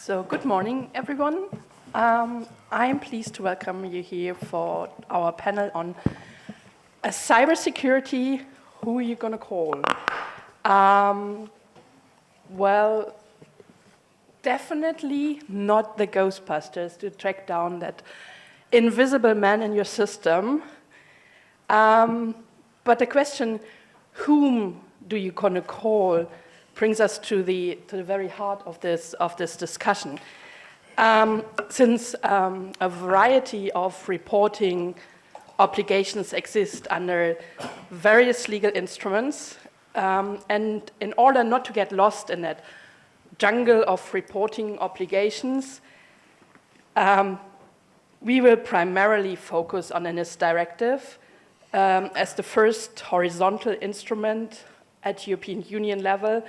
So good morning, everyone. I'm pleased to welcome you here for our panel on cybersecurity. Who are you going to call? Well, definitely not the Ghostbusters to track down that invisible man in your system. But the question, whom do you going to call, brings us to the very heart of this discussion. Since a variety of reporting obligations exist under various legal instruments, and in order not to get lost in that jungle of reporting obligations, we will primarily focus on the NIS directive as the first horizontal instrument at European Union level,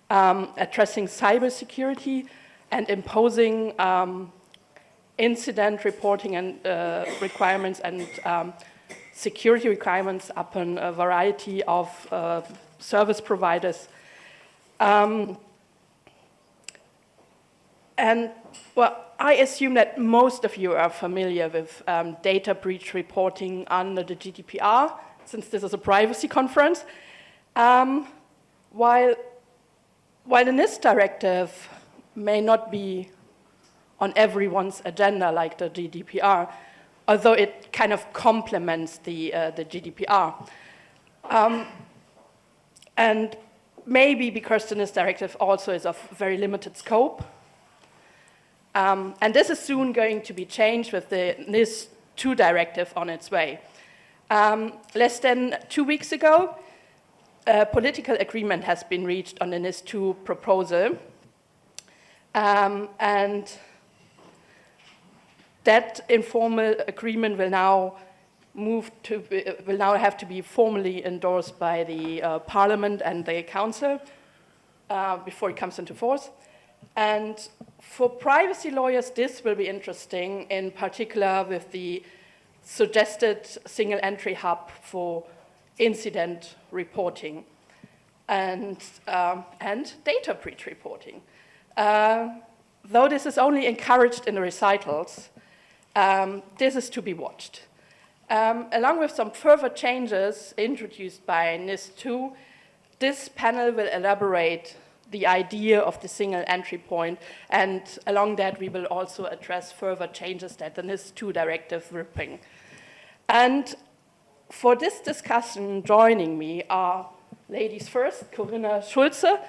addressing cybersecurity and imposing incident reporting and requirements and security requirements upon a variety of service providers. And well, I assume that most of you are familiar with data breach reporting under the GDPR, since this is a privacy conference. While the NIS directive may not be on everyone's agenda like the GDPR, although it kind of complements the GDPR. And maybe because the NIS directive also is of very limited scope. And this is soon going to be changed with the NIS 2 directive on its way. Less than 2 weeks ago, a political agreement has been reached on the NIS 2 proposal. And that informal agreement will now have to be formally endorsed by the Parliament and the Council before it comes into force. And for privacy lawyers, this will be interesting, in particular with the suggested single entry hub for incident reporting and data breach reporting. Though this is only encouraged in the recitals, this is to be watched. Along with some further changes introduced by NIS 2, this panel will elaborate the idea of the single entry point, and along that we will also address further changes that the NIS 2 directive will bring. And for this discussion, joining me are ladies first, Corinna Schulze.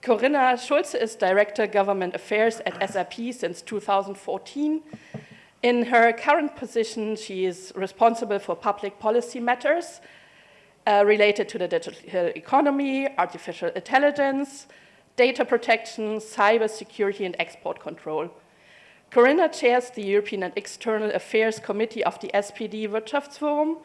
Corinna Schulze is Director Government Affairs at SAP since 2014. In her current position, she is responsible for public policy matters related to the digital economy, artificial intelligence, data protection, cybersecurity, and export control. Corinna chairs the European and External Affairs Committee of the SPD Wirtschaftsforum.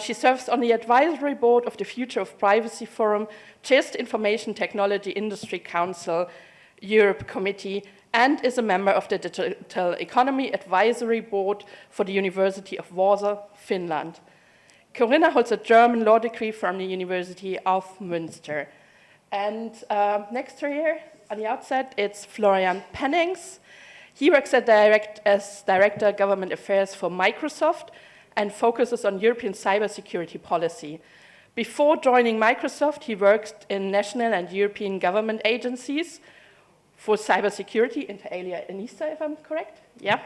She serves on the advisory board of the Future of Privacy Forum, chairs the Information Technology Industry Council Europe Committee, and is a member of the Digital Economy Advisory Board for the University of Warsaw, Finland. Corinna holds a German law degree from the University of Münster. And next to her, on the outside, it's Florian Pennings. He works as Director Government Affairs for Microsoft and focuses on European cybersecurity policy. Before joining Microsoft, he worked in national and European government agencies for cybersecurity, inter alia ENISA, if I'm correct. Yeah.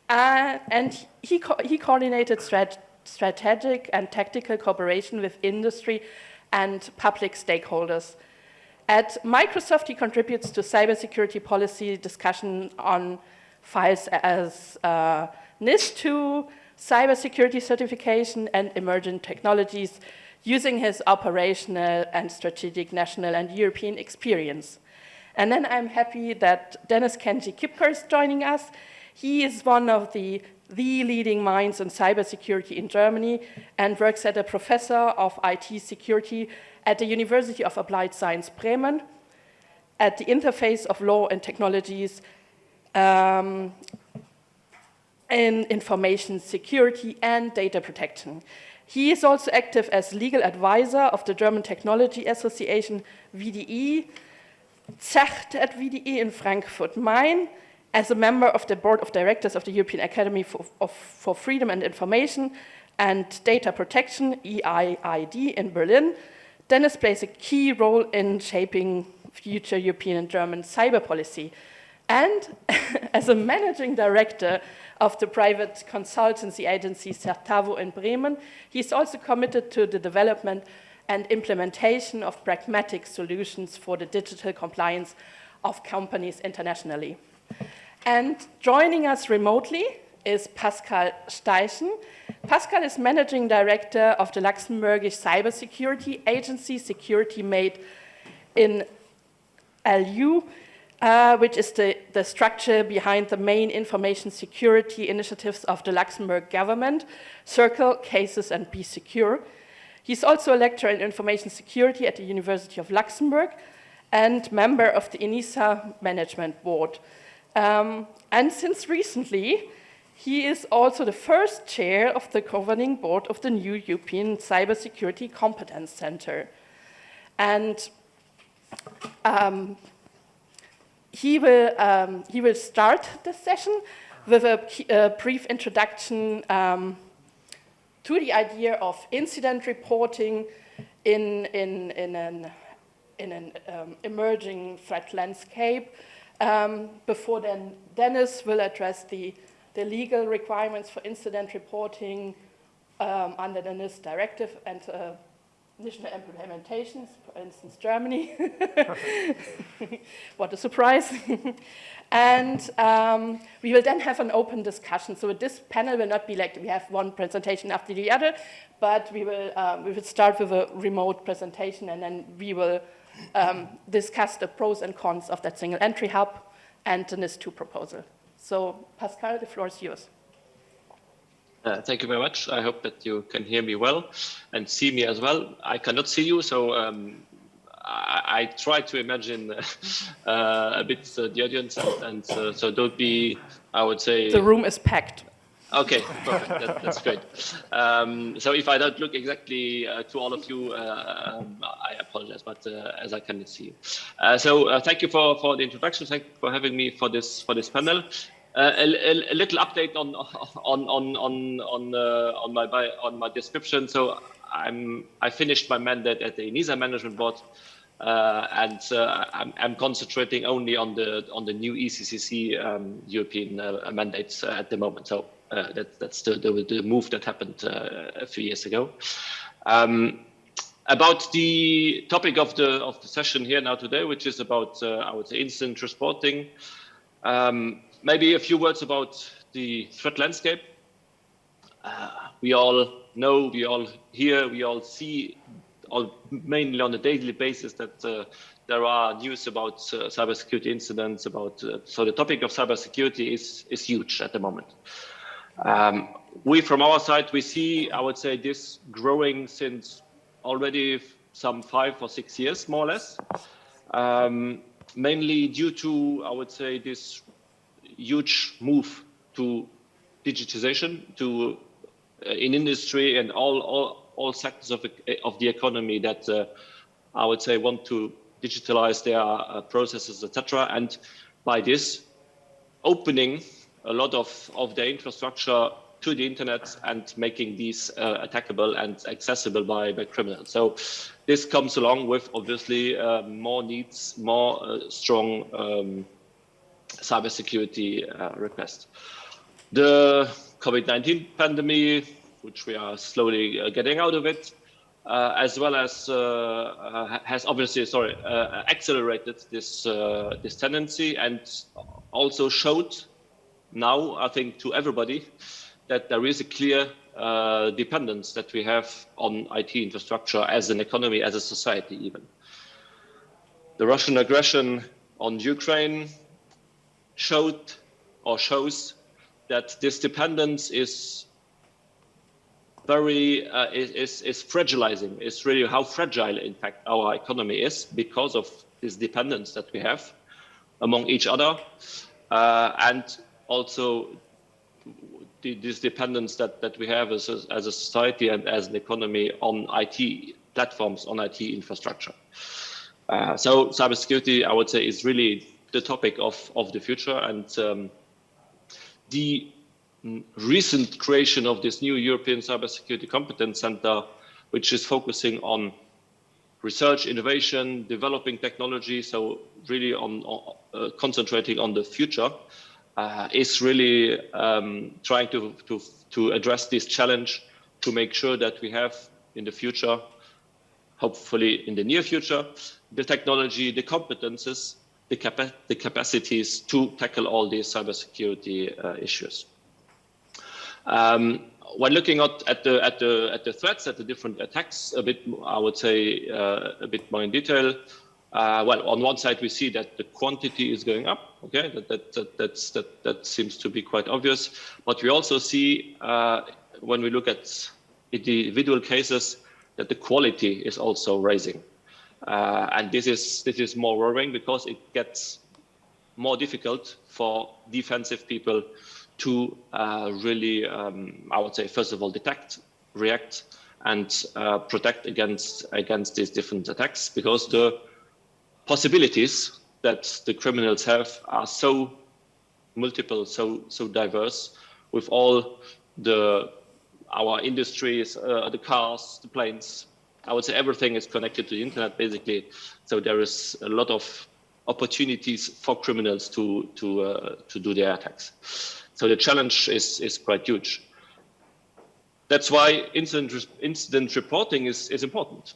And he coordinated strategic and tactical cooperation with industry and public stakeholders. At Microsoft, he contributes to cybersecurity policy discussion on files as NIS 2, cybersecurity certification, and emerging technologies, using his operational and strategic national and European experience. And then I'm happy that Dennis-Kenji Kipker is joining us. He is one of the leading minds in cybersecurity in Germany and works as a professor of IT security at the University of Applied Science Bremen, at the interface of law and technologies in information security and data protection. He is also active as legal advisor of the German Technology Association, VDE, Zecht at VDE in Frankfurt Main, as a member of the Board of Directors of the European Academy for Freedom and Information and Data Protection, EIID, in Berlin, Dennis plays a key role in shaping future European and German cyber policy. And as a managing director of the private consultancy agency Certavo in Bremen, he's also committed to the development and implementation of pragmatic solutions for the digital compliance of companies internationally. And joining us remotely is Pascal Steisen. Pascal is managing director of the Luxembourgish cybersecurity agency securitymadein.lu, which is the structure behind the main information security initiatives of the Luxembourg government, Circle, Cases, and Be Secure. He's also a lecturer in information security at the University of Luxembourg and member of the ENISA Management Board. And since recently, he is also the first chair of the governing board of the new European Cybersecurity Competence Center. And he will start the session with a brief introduction to the idea of incident reporting in an emerging threat landscape. Before then, Dennis will address the legal requirements for incident reporting under the NIS directive and national implementations, for instance, Germany. What a surprise. And we will then have an open discussion. So this panel will not be like we have one presentation after the other, but we will start with a remote presentation, and then we will discuss the pros and cons of that single entry hub and the NIS2 proposal. So Pascal, the floor is yours. Thank you very much. I hope that you can hear me well and see me as well. I cannot see you, so I try to imagine a bit the audience, and so don't be, I would say... The room is packed. Okay, perfect. That's great. So if I don't look exactly to all of you, I apologize, but as I cannot see you. So thank you for the introduction. Thank you for having me for this panel. A little update on my description. So I finished my mandate at the ENISA Management Board, and I'm concentrating only on the new ECCC European mandates at the moment. So that's the move that happened a few years ago. About the topic of the session here now today, which is about I would say incident reporting. Maybe a few words about the threat landscape. We all know, we all hear, we all see, mainly on a daily basis, that there are news about cybersecurity incidents. So the topic of cybersecurity is huge at the moment. We, from our side, we see, I would say, this growing since already some 5 or 6 years, more or less. Mainly due to, I would say, this huge move to digitization, to in industry and all sectors of the economy that I would say want to digitalize their processes, etc. And by this, opening a lot of the infrastructure to the internet and making these attackable and accessible by criminals. So this comes along with obviously more needs, more strong cybersecurity requests. The COVID-19 pandemic, which we are slowly getting out of it, as well as has obviously accelerated this tendency, and also showed now, I think, to everybody that there is a clear dependence that we have on IT infrastructure as an economy, as a society even. The Russian aggression on Ukraine shows that this dependence is fragilizing. It's really how fragile, in fact, our economy is because of this dependence that we have among each other, and also this dependence that we have as a society and as an economy on IT platforms, on IT infrastructure. So cybersecurity, I would say, is really the topic of the future, and the recent creation of this new European Cybersecurity Competence Center, which is focusing on research, innovation, developing technology, so really on concentrating on the future, is really trying to address this challenge, to make sure that we have in the future, hopefully in the near future, the technology, the competences, the capacities to tackle all these cybersecurity issues. When looking at the threats, at the different attacks, a bit, I would say, a bit more in detail. Well, on one side, we see that the quantity is going up. Okay, that seems to be quite obvious. But we also see, when we look at individual cases, that the quality is also rising, and this is more worrying, because it gets more difficult for defensive people to really, I would say, first of all, detect, react, and protect against these different attacks, because the possibilities that the criminals have are so multiple, so diverse, with all our industries, the cars, the planes. I would say everything is connected to the internet, basically. So there is a lot of opportunities for criminals to do their attacks. So the challenge is quite huge. That's why incident reporting is important.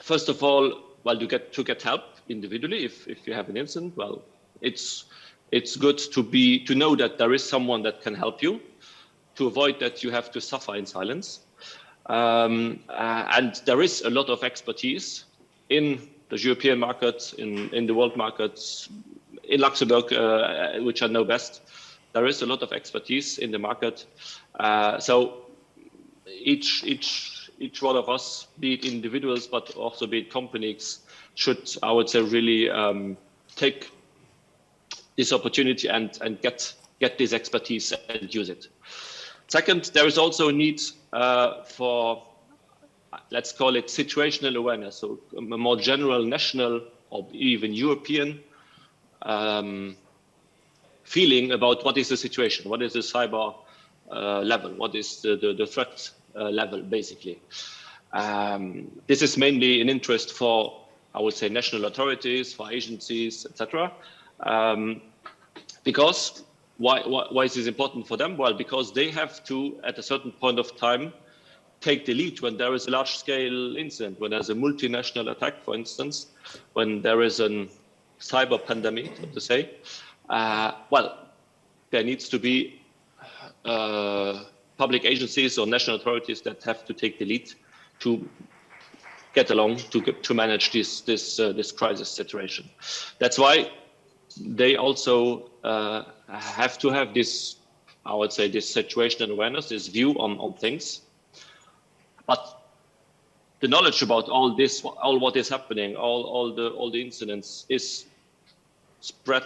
First of all, well, to get help individually if you have an incident. Well, it's good to know that there is someone that can help you, to avoid that you have to suffer in silence. And there is a lot of expertise in the European markets, in the world markets, in Luxembourg, which I know best. There is a lot of expertise in the market. So each one of us, be it individuals, but also be it companies, should, I would say, really take this opportunity and get this expertise and use it. Second, there is also a need for, let's call it, situational awareness, so a more general national or even European feeling about what is the situation, what is the cyber level, what is the threat level, basically. This is mainly an interest for, I would say, national authorities, for agencies, etc. Because why is this important for them? Well, because they have to, at a certain point of time, take the lead when there is a large-scale incident, when there's a multinational attack, for instance, when there is a cyber pandemic, so to say. Well, there needs to be public agencies or national authorities that have to take the lead to get along, to manage this crisis situation. That's why they also have to have this, I would say, this situational awareness, this view on things. But the knowledge about all this, all what is happening, all the incidents is spread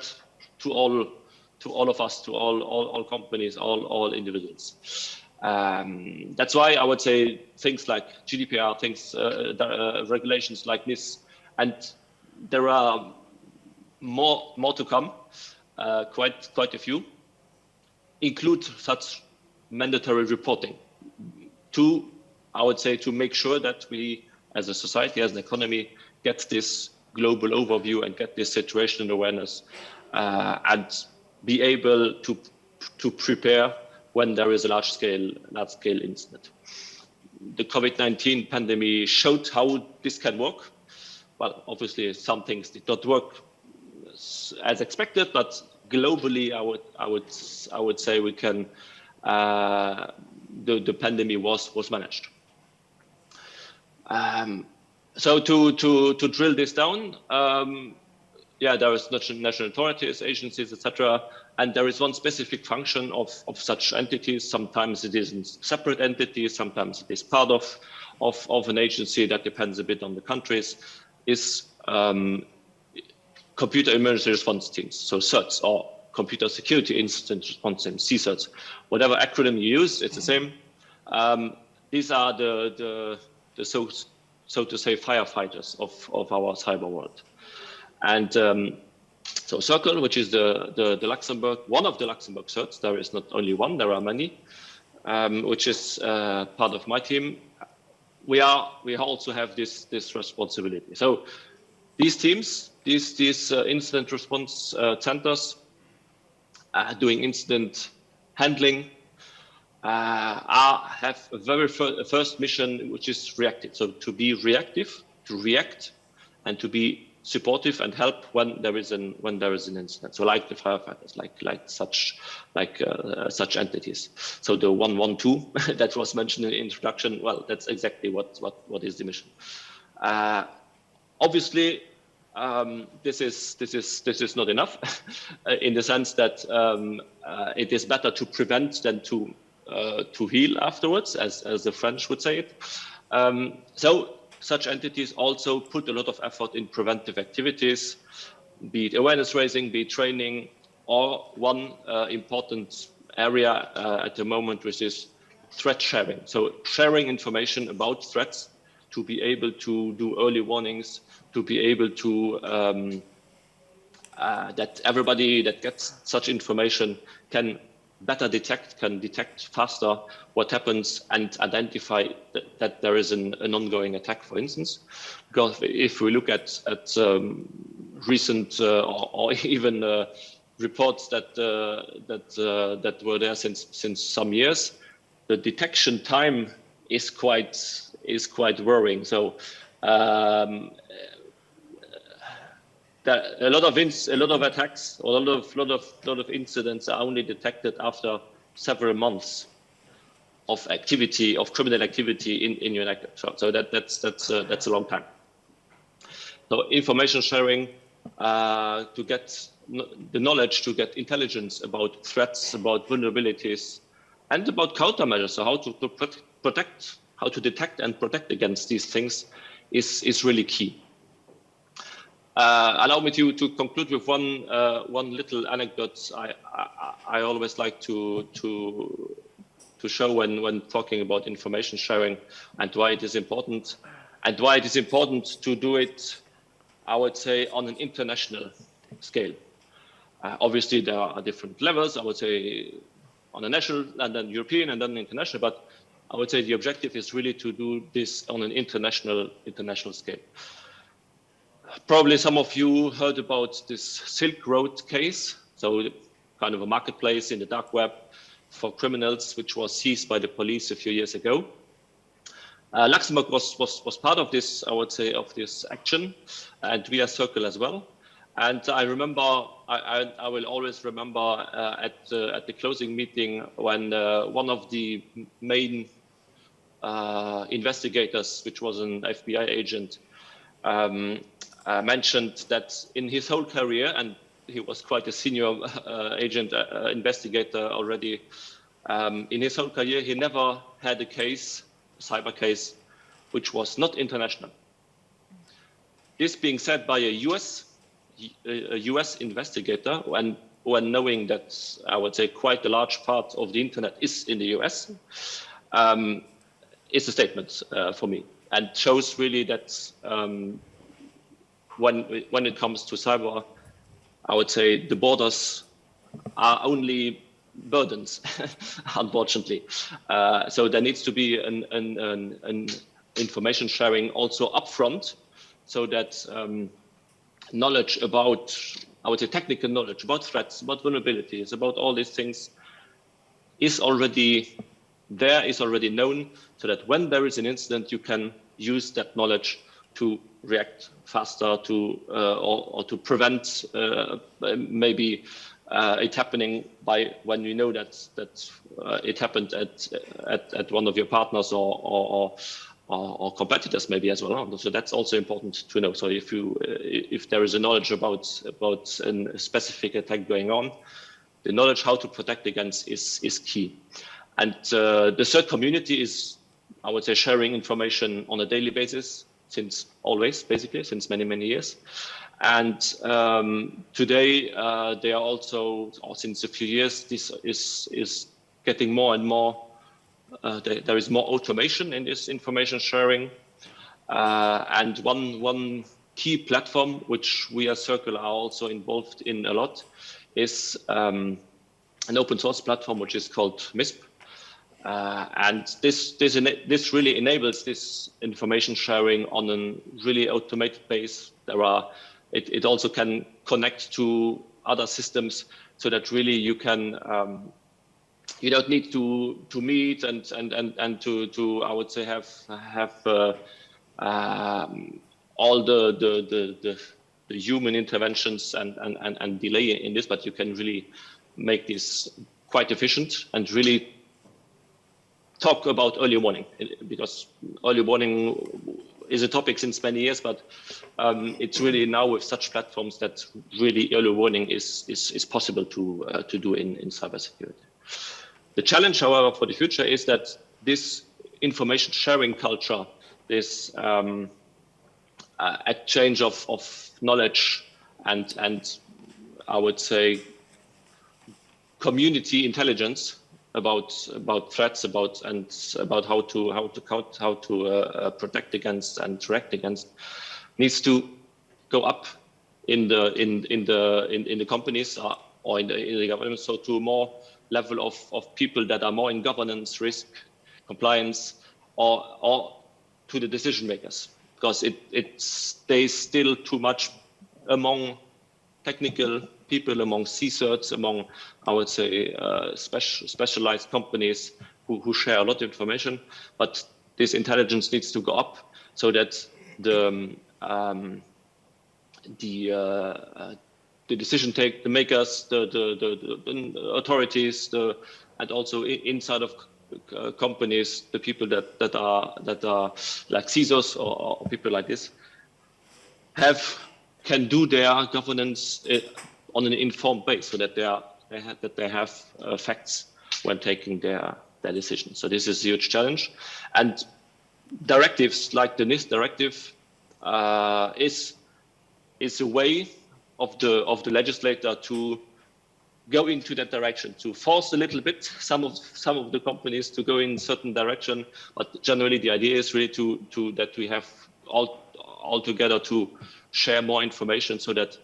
to all of us, to all companies, all individuals. That's why I would say things like GDPR, regulations like this, and there are more to come, quite a few, include such mandatory reporting to, I would say, to make sure that we, as a society, as an economy, get this global overview and get this situational awareness, and be able to prepare when there is a large-scale incident. The COVID-19 pandemic showed how this can work. Well, obviously, some things did not work as expected, but globally, I would say we can. The pandemic was managed. So to drill this down, yeah, there is national authorities, agencies, etc., and there is one specific function of such entities. Sometimes it is in separate entities, sometimes it is part of an agency. That depends a bit on the countries. Is computer emergency response teams, so CERTs, or computer security incident response teams, CSIRTs. Whatever acronym you use, it's the same. These are the so to say, firefighters of our cyber world. And so Circle, which is the Luxembourg, one of the Luxembourg certs, there is not only one, there are many, which is part of my team. We also have this responsibility. So these teams, these incident response centers, doing incident handling, have a very first mission, which is reactive. So to be reactive, to react, and to be supportive and help when there is an incident. So like the firefighters, such entities. So the 112 that was mentioned in the introduction, well, that's exactly what is the mission. Obviously, this is not enough in the sense that it is better to prevent than to heal afterwards, as the French would say it. So such entities also put a lot of effort in preventive activities, be it awareness raising, be it training, or one important area at the moment, which is threat sharing. So sharing information about threats to be able to do early warnings, to be able to that everybody that gets such information can better detect faster what happens and identify that there is an ongoing attack, for instance. Because if we look at recent or even reports that were there since some years, the detection time is quite worrying. So a lot of attacks, or a lot of incidents are only detected after several months of activity, of criminal activity in your network. So that's a long time. So information sharing to get the knowledge, to get intelligence about threats, about vulnerabilities, and about countermeasures. So how to protect, how to detect and protect against these things is really key. Allow me to conclude with one little anecdote I always like to show when talking about information sharing and why it is important, and why it is important to do it, I would say, on an international scale. Obviously, there are different levels, I would say, on a national and then European and then international, but I would say the objective is really to do this on an international scale. Probably some of you heard about this Silk Road case, so kind of a marketplace in the dark web for criminals, which was seized by the police a few years ago. Luxembourg was part of this, I would say, of this action, and we are Circle as well. And I remember, I will always remember at the closing meeting when one of the main investigators, which was an FBI agent, mentioned that in his whole career, and he was quite a senior agent investigator already, in his whole career, he never had a case, a cyber case, which was not international. This being said by a US investigator, when knowing that, I would say, quite a large part of the internet is in the US, is a statement for me, and shows really that when it comes to cyber, I would say the borders are only burdens, unfortunately. So there needs to be an information sharing also upfront, so that knowledge about, I would say, technical knowledge about threats, about vulnerabilities, about all these things is already there, is already known, so that when there is an incident, you can use that knowledge to react faster, to or to prevent maybe it happening by when you know that it happened at one of your partners or competitors maybe as well. So that's also important to know. So if there is a knowledge about a specific attack going on, the knowledge how to protect against is key. And the third community is, I would say, sharing information on a daily basis, since many years. And today they are also, or since a few years, this is getting more and more, there is more automation in this information sharing. And one key platform which we as Circle are also involved in a lot is an open source platform which is called MISP. And this really enables this information sharing on a really automated base. It also can connect to other systems so that really you can you don't need to meet and to I would say have all the human interventions and delay in this, but you can really make this quite efficient and really talk about early warning, because early warning is a topic since many years, but it's really now with such platforms that really early warning is possible to do in cybersecurity. The challenge, however, for the future is that this information sharing culture, this exchange of knowledge and I would say community intelligence about threats, about how to protect against and react against, needs to go up in the companies or in the government, so to more level of people that are more in governance, risk, compliance, or to the decision makers, because it stays still too much among technical people, among CSIRTs, among, I would say, specialized companies who share a lot of information. But this intelligence needs to go up so that the decision makers, the authorities, and also inside of companies, the people that are like CISOs or people like this, can do their governance on an informed base, so that they have facts when taking their decisions. So this is a huge challenge, and directives like the NIST directive is a way of the legislator to go into that direction, to force a little bit some of the companies to go in certain direction. But generally, the idea is really that we have all together to share more information, so that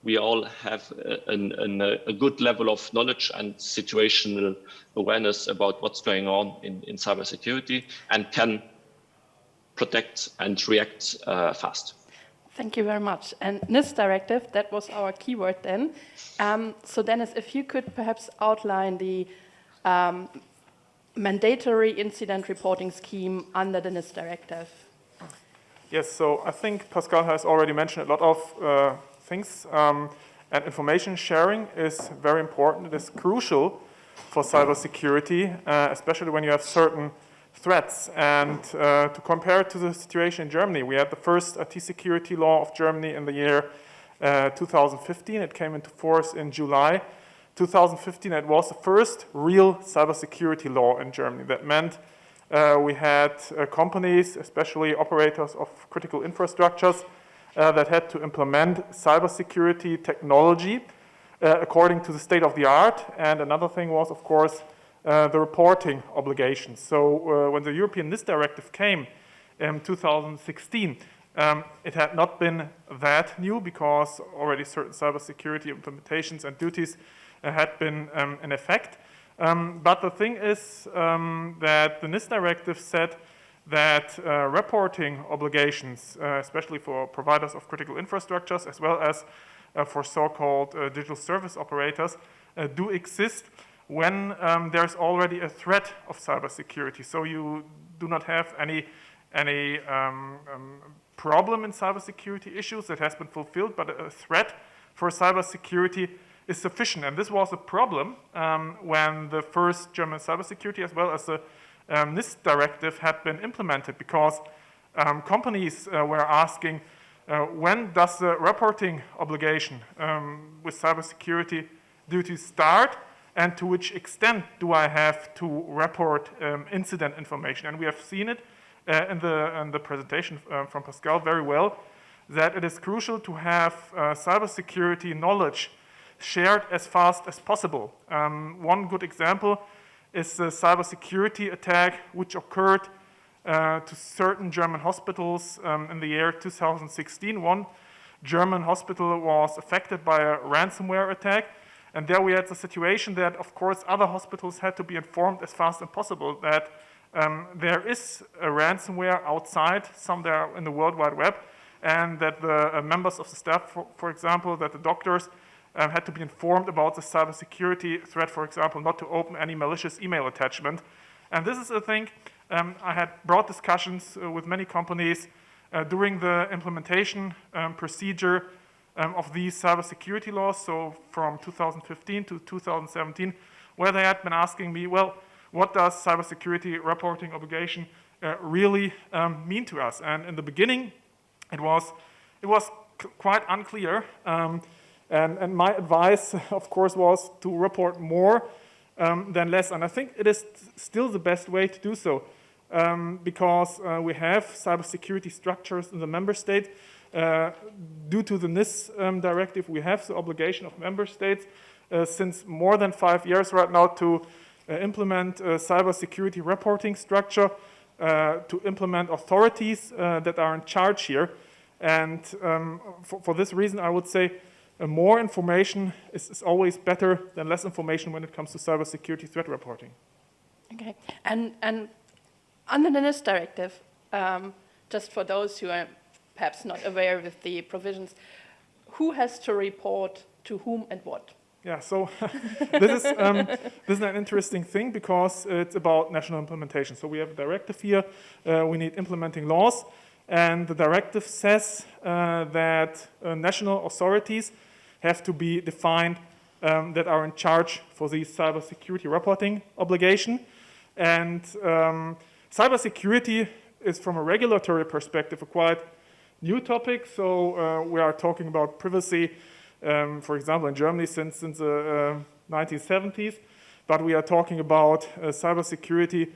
we all have a good level of knowledge and situational awareness about what's going on in cybersecurity, and can protect and react fast. Thank you very much. And NIST directive, that was our keyword then. So Dennis, if you could perhaps outline the mandatory incident reporting scheme under the NIST directive. Yes, so I think Pascal has already mentioned a lot of things, and information sharing is very important. It is crucial for cybersecurity, especially when you have certain threats. And to compare it to the situation in Germany, we had the first IT security law of Germany in the year 2015. It came into force in July 2015. It was the first real cybersecurity law in Germany. That meant we had companies, especially operators of critical infrastructures, that had to implement cybersecurity technology according to the state of the art. And another thing was, of course, the reporting obligations. So when the European NIST directive came in 2016, it had not been that new, because already certain cybersecurity implementations and duties had been in effect. But the thing is that the NIST directive said that reporting obligations, especially for providers of critical infrastructures, as well as for so-called digital service operators, do exist when there's already a threat of cybersecurity. So you do not have any problem in cybersecurity issues that has been fulfilled, but a threat for cybersecurity is sufficient. And this was a problem when the first German cybersecurity as well as the NIST directive had been implemented, because companies were asking, when does the reporting obligation with cybersecurity duties start, and to which extent do I have to report incident information? And we have seen it in the presentation from Pascal very well, that it is crucial to have cybersecurity knowledge shared as fast as possible. One good example is the cybersecurity attack which occurred to certain German hospitals in the year 2016. One German hospital was affected by a ransomware attack, and there we had the situation that, of course, other hospitals had to be informed as fast as possible that there is a ransomware outside somewhere in the World Wide Web, and that the members of the staff, for example, that the doctors had to be informed about the cybersecurity threat, for example, not to open any malicious email attachment. And this is a thing, I had broad discussions with many companies during the implementation procedure of these cybersecurity laws, so from 2015 to 2017, where they had been asking me, well, what does cybersecurity reporting obligation really mean to us? And in the beginning, it was quite unclear. And my advice, of course, was to report more than less. And I think it is still the best way to do so, because we have cybersecurity structures in the member state. Due to the NIS directive, we have the obligation of member states since more than 5 years right now to implement a cybersecurity reporting structure, to implement authorities that are in charge here. And for this reason, I would say more information is always better than less information when it comes to cybersecurity threat reporting. Okay, and under the NIS directive, just for those who are perhaps not aware with the provisions, who has to report to whom and what? Yeah, so this is an interesting thing because it's about national implementation. So we have a directive here, we need implementing laws, and the directive says that national authorities have to be defined that are in charge for the cybersecurity reporting obligation. And cybersecurity is, from a regulatory perspective, a quite new topic. So we are talking about privacy, for example, in Germany since the 1970s. But we are talking about cybersecurity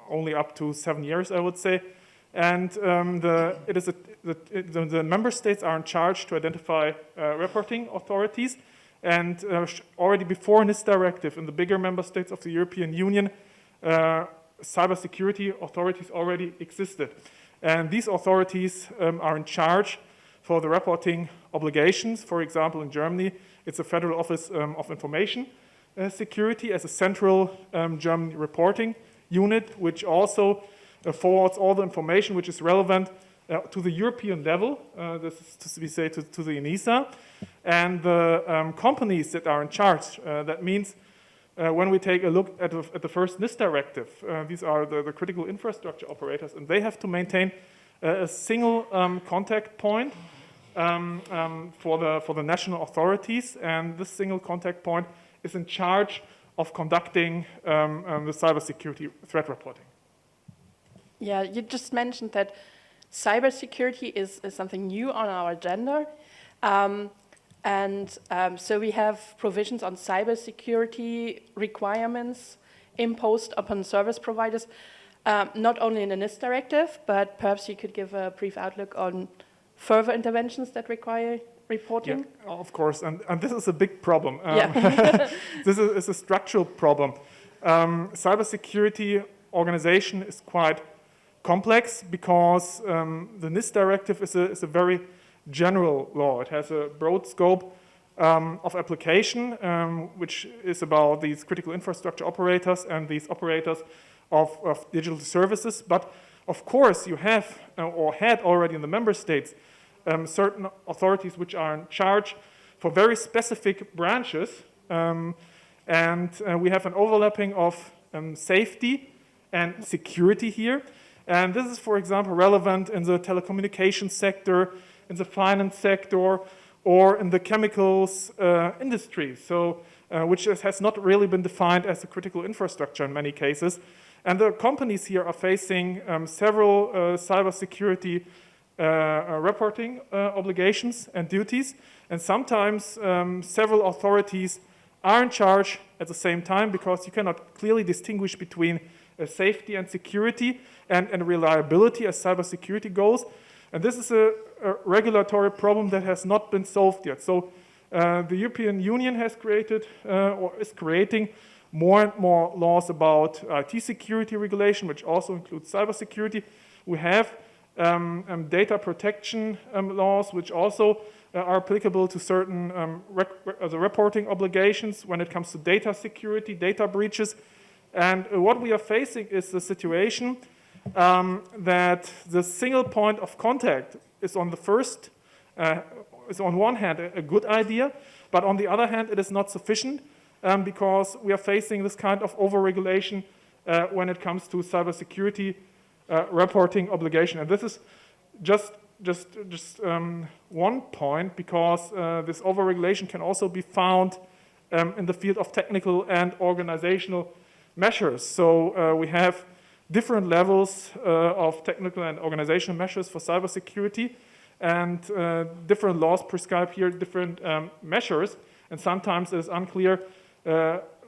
only up to 7 years, I would say. And the member states are in charge to identify reporting authorities. And already before this directive, in the bigger member states of the European Union, cybersecurity authorities already existed. And these authorities are in charge for the reporting obligations. For example, in Germany, it's the Federal Office of Information Security as a central German reporting unit, which also forwards all the information which is relevant to the European level, this is to be said to the ENISA, and the companies that are in charge. That means when we take a look at the first NIS directive, these are the critical infrastructure operators, and they have to maintain a single contact point for the national authorities, and this single contact point is in charge of conducting the cybersecurity threat reporting. Yeah, you just mentioned that cybersecurity is something new on our agenda. So we have provisions on cybersecurity requirements imposed upon service providers, not only in the NIS directive, but perhaps you could give a brief outlook on further interventions that require reporting? Yeah, of course, and this is a big problem. Yeah. This is a structural problem. Cybersecurity organization is quite complex because the NIS directive is a very general law. It has a broad scope of application, which is about these critical infrastructure operators and these operators of digital services. But of course, you have or had already in the member states certain authorities which are in charge for very specific branches, and we have an overlapping of safety and security here. And this is, for example, relevant in the telecommunications sector, in the finance sector, or in the chemicals industry, so which has not really been defined as a critical infrastructure in many cases. And the companies here are facing several cybersecurity reporting obligations and duties, and sometimes several authorities are in charge at the same time because you cannot clearly distinguish between safety and security and reliability as cybersecurity goes. And this is a regulatory problem that has not been solved yet. So the European Union has created or is creating more and more laws about IT security regulation, which also includes cybersecurity. We have data protection laws, which also are applicable to certain the reporting obligations when it comes to data security, data breaches. And what we are facing is the situation that the single point of contact is on the first, is on one hand a good idea, but on the other hand it is not sufficient because we are facing this kind of overregulation when it comes to cybersecurity reporting obligation. And this is just one point, because this overregulation can also be found in the field of technical and organizational measures. So we have different levels of technical and organizational measures for cybersecurity, and different laws prescribe here different measures, and sometimes it is unclear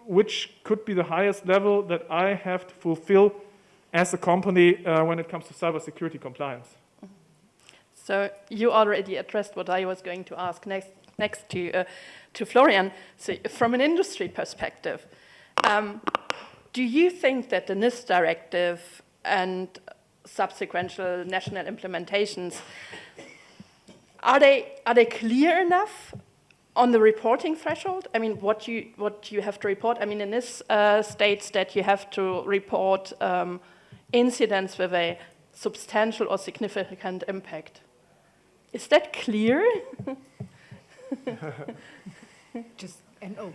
which could be the highest level that I have to fulfill as a company when it comes to cybersecurity compliance. So you already addressed what I was going to ask next to Florian. So from an industry perspective, do you think that the NIS directive and subsequent national implementations, are they clear enough on the reporting threshold? I mean, what you have to report. I mean, the NIS states that you have to report incidents with a substantial or significant impact. Is that clear? Just NO.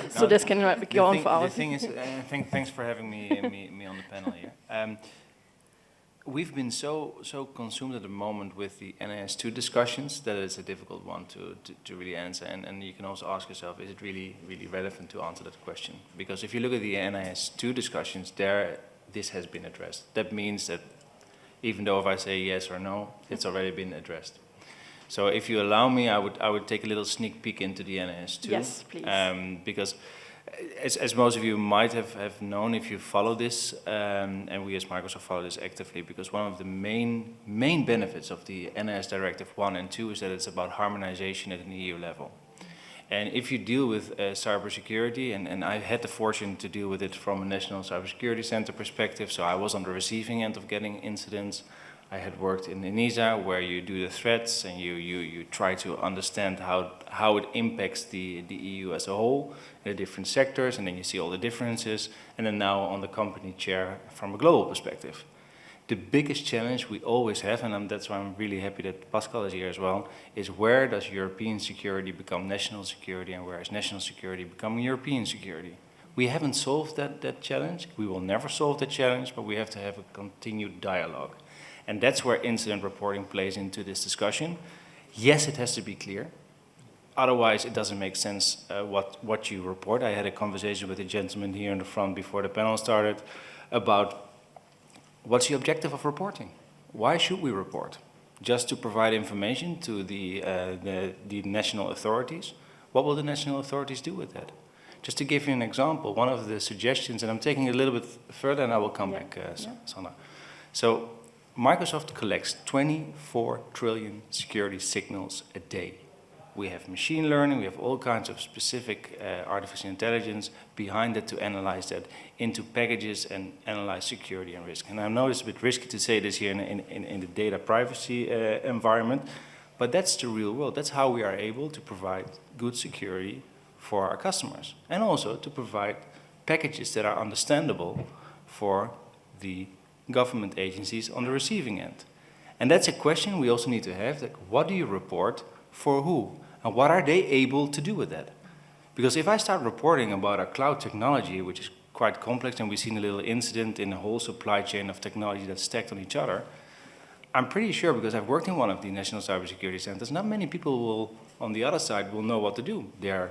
So this can go on for hours. The thing is, thanks for having me on the panel here. We've been so consumed at the moment with the NIS2 discussions that it's a difficult one to really answer. And you can also ask yourself, is it really relevant to answer that question? Because if you look at the NIS2 discussions, this has been addressed. That means that even though if I say yes or no, it's already been addressed. So if you allow me, I would take a little sneak peek into the NIS2. Yes, please. Because as most of you might have known, if you follow this, and we as Microsoft follow this actively, because one of the main benefits of the NIS Directive 1 and 2 is that it's about harmonization at an EU level. And if you deal with cybersecurity, and I had the fortune to deal with it from a National Cybersecurity Center perspective, so I was on the receiving end of getting incidents. I had worked in ENISA, where you do the threats and you try to understand how it impacts the EU as a whole, in the different sectors, and then you see all the differences, and then now on the company chair from a global perspective. The biggest challenge we always have, and that's why I'm really happy that Pascal is here as well, is where does European security become national security, and where is national security becoming European security? We haven't solved that challenge. We will never solve that challenge, but we have to have a continued dialogue. And that's where incident reporting plays into this discussion. Yes, it has to be clear. Otherwise, it doesn't make sense what you report. I had a conversation with a gentleman here in the front before the panel started about what's the objective of reporting? Why should we report? Just to provide information to the national authorities? What will the national authorities do with that? Just to give you an example, one of the suggestions, and I'm taking it a little bit further and I will come back, Sandra. So Microsoft collects 24 trillion security signals a day. We have machine learning, we have all kinds of specific artificial intelligence behind it to analyze that into packages and analyze security and risk. And I know it's a bit risky to say this here in the data privacy environment, but that's the real world. That's how we are able to provide good security for our customers, and also to provide packages that are understandable for the government agencies on the receiving end. And that's a question we also need to have, like, what do you report for who? And what are they able to do with that? Because if I start reporting about our cloud technology, which is quite complex, and we've seen a little incident in the whole supply chain of technology that's stacked on each other, I'm pretty sure, because I've worked in one of the national cybersecurity centers, not many people will, on the other side, will know what to do. They're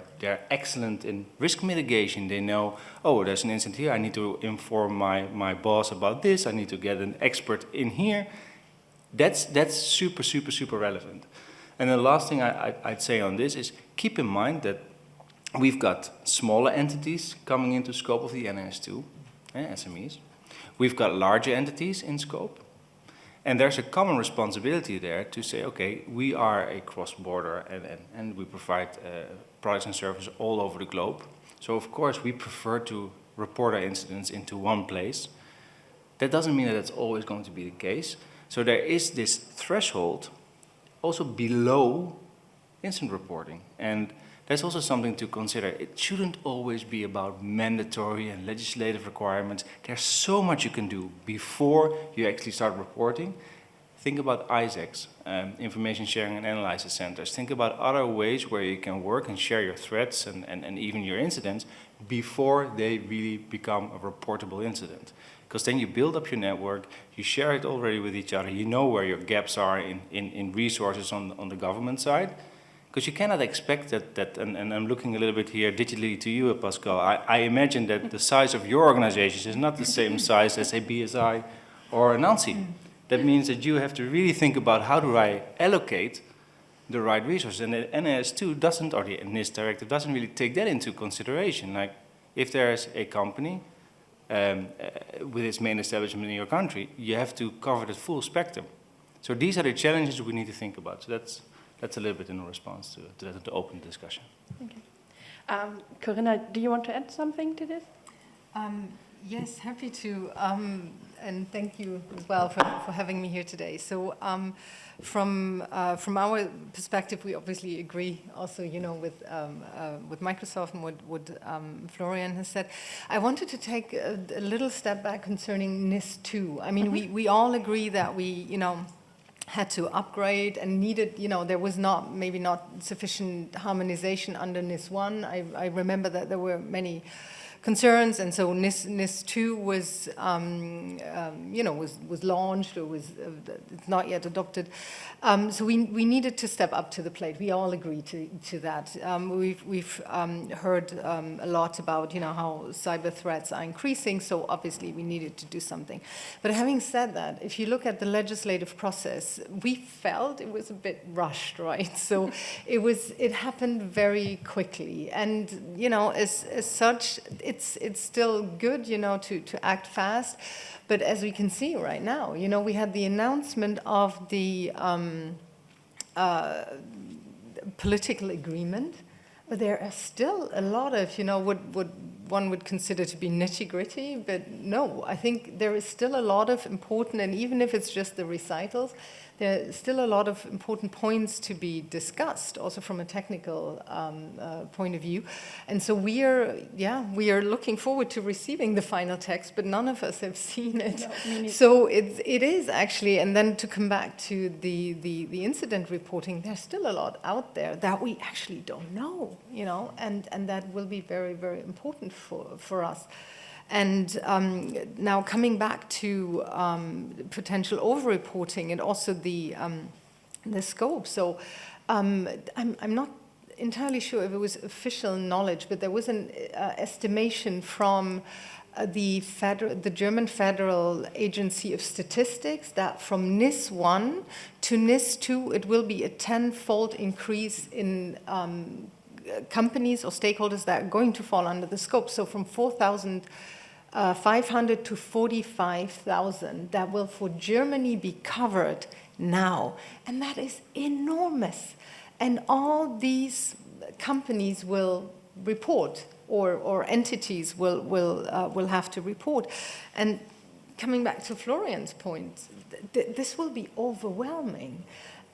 excellent in risk mitigation. They know, oh, there's an incident here, I need to inform my boss about this, I need to get an expert in here. That's super, super, super relevant. And the last thing I'd say on this is keep in mind that we've got smaller entities coming into scope of the NIS2, SMEs. We've got larger entities in scope. And there's a common responsibility there to say, okay, we are a cross-border and we provide products and services all over the globe. So of course we prefer to report our incidents into one place. That doesn't mean that that's always going to be the case. So there is this threshold also below incident reporting. And that's also something to consider. It shouldn't always be about mandatory and legislative requirements. There's so much you can do before you actually start reporting. Think about ISACs, information sharing and analysis centers. Think about other ways where you can work and share your threats and even your incidents before they really become a reportable incident. Because then you build up your network, you share it already with each other, you know where your gaps are in resources on the government side. Because you cannot expect that and I'm looking a little bit here digitally to you, Pascal. I imagine that the size of your organization is not the same size as a BSI or a NANSI. That means that you have to really think about how do I allocate the right resources. And the NIS2 doesn't, or the NIS directive doesn't really take that into consideration. Like if there's a company with its main establishment in your country, you have to cover the full spectrum. So these are the challenges we need to think about. So that's a little bit in response to that, to open discussion. Okay. Corinna, do you want to add something to this? Yes, happy to, and thank you as well for having me here today. So from our perspective, we obviously agree also, with Microsoft and what Florian has said. I wanted to take a little step back concerning NIS2. I mean, we all agree that we, had to upgrade and needed, there was maybe not sufficient harmonization under NIS1. I remember that there were many concerns, and so NIS2 was, was launched, or it's not yet adopted. So we needed to step up to the plate. We all agree to that. We've heard a lot about, how cyber threats are increasing, so obviously we needed to do something. But having said that, if you look at the legislative process, we felt it was a bit rushed, right? So it happened very quickly, and, as such, it's still good, to act fast. But as we can see right now, we had the announcement of the political agreement, but there are still a lot of, what one would consider to be nitty-gritty, but no, I think there is still a lot of important, and even if it's just the recitals, there are still a lot of important points to be discussed, also from a technical point of view. And so we are looking forward to receiving the final text, but none of us have seen it. No, so it is actually, and then to come back to the incident reporting, there's still a lot out there that we actually don't know, and that will be very, very important for us. And now coming back to potential overreporting and also the scope. So I'm not entirely sure if it was official knowledge, but there was an estimation from the German Federal Agency of Statistics that from NIS1 to NIS2, it will be a 10-fold increase in companies or stakeholders that are going to fall under the scope. So from 4,500 to 45,000 that will for Germany be covered now. And that is enormous. And all these companies will report, or entities will have to report. And coming back to Florian's point, this will be overwhelming.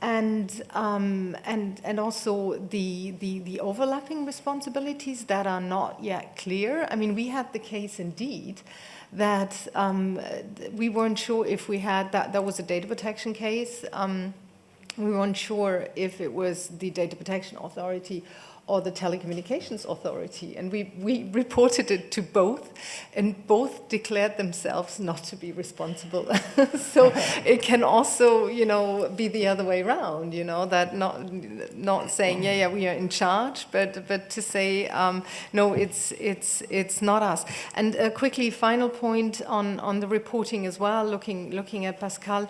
And also the overlapping responsibilities that are not yet clear. I mean, we had the case indeed that we weren't sure if we had that was a data protection case. We weren't sure if it was the Data Protection Authority or the Telecommunications Authority, and we reported it to both, and both declared themselves not to be responsible. So it can also, be the other way around, that not saying we are in charge, but to say no, it's not us. And quickly, final point on the reporting as well. Looking at Pascal,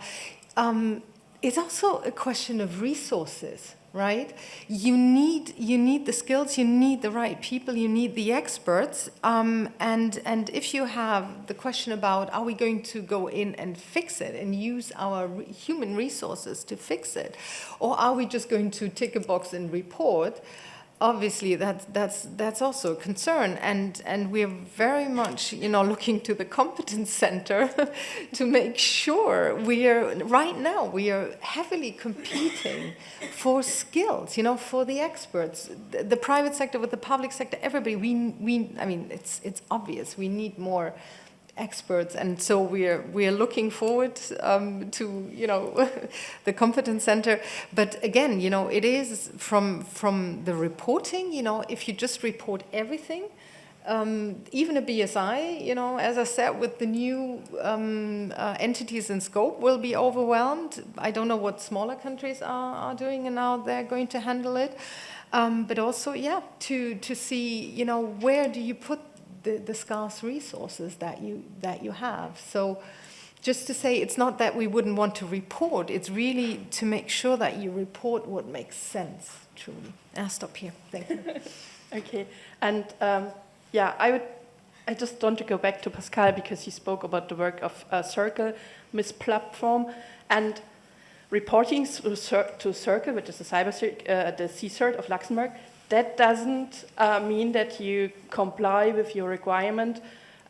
it's also a question of resources. Right? You need the skills, you need the right people, you need the experts. And if you have the question about are we going to go in and fix it and use our human resources to fix it, or are we just going to tick a box and report, obviously that's also a concern, and we're very much looking to the competence center to make sure we are heavily competing for skills, for the experts, the private sector with the public sector, everybody. I mean it's obvious we need more experts, and so we're looking forward to the competence center. But again, it is from the reporting. If you just report everything, even a BSI, as I said, with the new entities in scope, will be overwhelmed. I don't know what smaller countries are doing and how they're going to handle it. But also, to see where do you put the scarce resources that you have. So just to say, it's not that we wouldn't want to report, it's really to make sure that you report what makes sense, truly. I'll stop here. Thank you. Okay, and I just want to go back to Pascal, because he spoke about the work of Circle, Miss Platform, and reporting to Circle, which is the CSIRT of Luxembourg. That doesn't mean that you comply with your requirement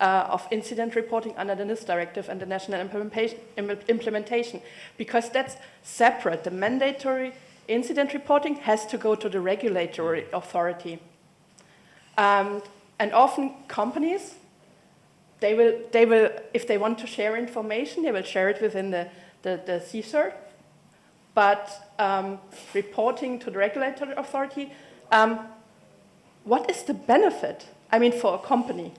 of incident reporting under the NIS directive and the national implementation, because that's separate. The mandatory incident reporting has to go to the regulatory authority. And often companies, they will, if they want to share information, they will share it within the CSIRT, but reporting to the regulatory authority, what is the benefit, for a company?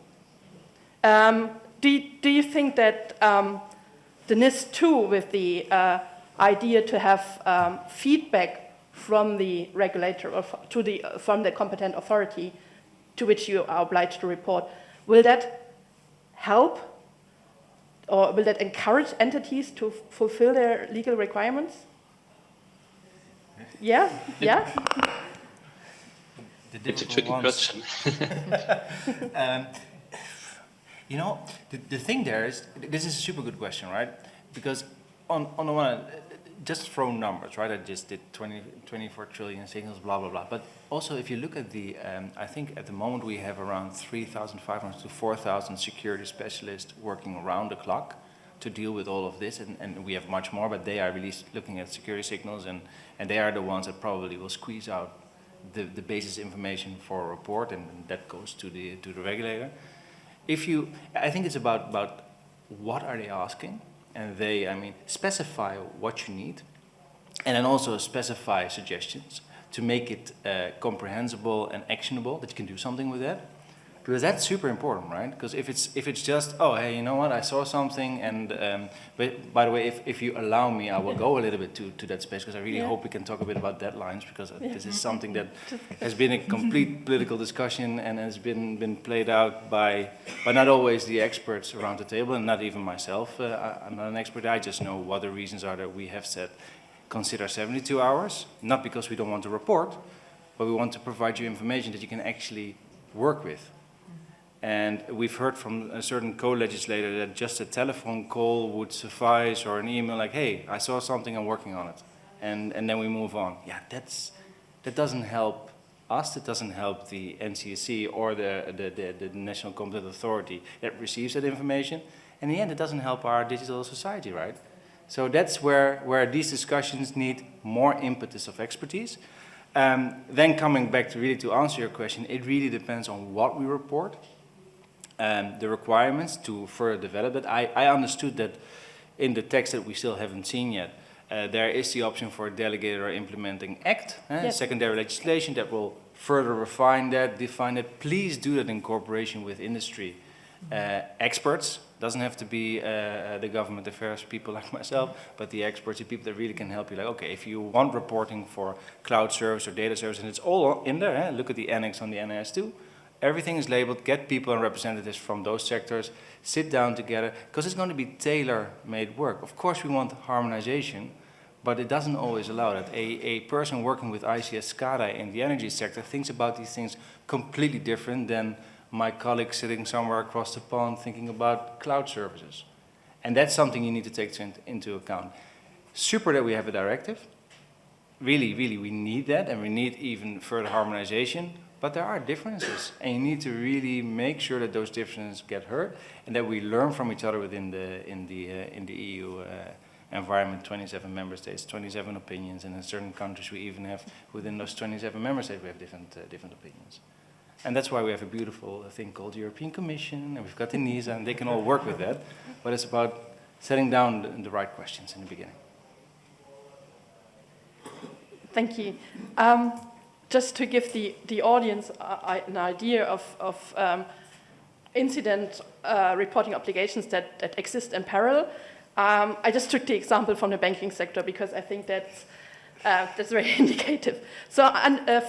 Do you think that the NIS2, with the idea to have feedback from the regulator from the competent authority to which you are obliged to report, will that help, or will that encourage entities to fulfill their legal requirements? Yeah? It's a tricky question. The thing there is, this is a super good question, right? Because on the one hand, just throw numbers, right? I just did 24 trillion signals, blah, blah, blah. But also, if you look at the, I think at the moment we have around 3,500 to 4,000 security specialists working around the clock to deal with all of this, and we have much more, but they are really looking at security signals, and they are the ones that probably will squeeze out the basis information for a report, and that goes to the regulator. I think it's about what are they asking, and they, specify what you need, and then also specify suggestions to make it comprehensible and actionable, that you can do something with that. Because that's super important, right? Because if it's just, oh, hey, you know what, I saw something, and but by the way, if you allow me, I will go a little bit to that space, because I really hope we can talk a bit about deadlines, because this is something that has been a complete political discussion and has been played out by not always the experts around the table, and not even myself. I'm not an expert. I just know what the reasons are that we have said consider 72 hours, not because we don't want to report, but we want to provide you information that you can actually work with. And we've heard from a certain co-legislator that just a telephone call would suffice, or an email like, hey, I saw something, I'm working on it. And then we move on. Yeah, that doesn't help us, it doesn't help the NCSC or the National Competent Authority that receives that information. In the end, it doesn't help our digital society, right? So that's where these discussions need more impetus of expertise. Then coming back to answer your question, it really depends on what we report. The requirements to further develop it. I understood that in the text that we still haven't seen yet, there is the option for a delegated or implementing act, secondary legislation that will further refine that, define it. Please do that in cooperation with industry experts. Doesn't have to be the government affairs people like myself, but the experts, the people that really can help you. Like, okay, if you want reporting for cloud service or data service, and it's all in there, look at the annex on the NIS2. Everything is labeled, get people and representatives from those sectors, sit down together, because it's going to be tailor-made work. Of course we want harmonization, but it doesn't always allow that. A person working with ICS SCADA in the energy sector thinks about these things completely different than my colleague sitting somewhere across the pond thinking about cloud services. And that's something you need to take into account. Super that we have a directive. really, we need that, and we need even further harmonization. But there are differences, and you need to really make sure that those differences get heard, and that we learn from each other within the EU environment. 27 member states, 27 opinions, and in certain countries we even have within those 27 member states we have different opinions. And that's why we have a beautiful thing called the European Commission, and we've got ENISA, and they can all work with that. But it's about setting down the right questions in the beginning. Thank you. Just to give the audience an idea of incident reporting obligations that exist in parallel, I just took the example from the banking sector because I think that's very indicative. So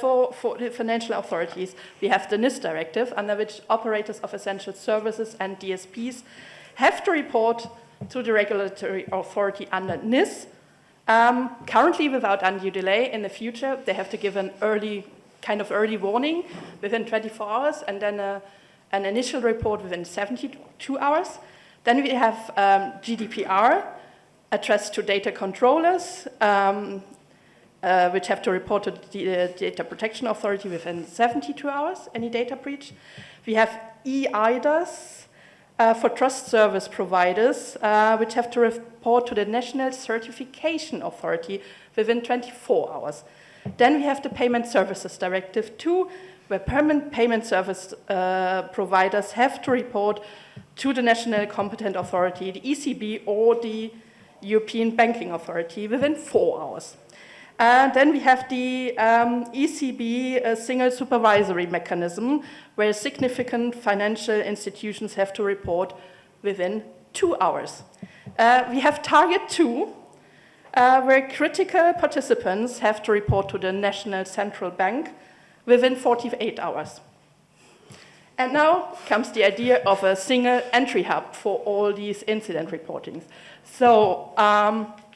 for the financial authorities, we have the NIS directive, under which operators of essential services and DSPs have to report to the regulatory authority under NIS. Currently, without undue delay, in the future, they have to give an early warning within 24 hours, and then an initial report within 72 hours. Then we have GDPR addressed to data controllers, which have to report to the Data Protection Authority within 72 hours, any data breach. We have eIDAS, for trust service providers, which have to report to the National Certification Authority within 24 hours. Then we have the Payment Services Directive 2, where payment service providers have to report to the National Competent Authority, the ECB, or the European Banking Authority within 4 hours. Then we have the ECB single supervisory mechanism, where significant financial institutions have to report within 2 hours. We have Target 2, where critical participants have to report to the National Central Bank within 48 hours. And now comes the idea of a single entry hub for all these incident reportings. So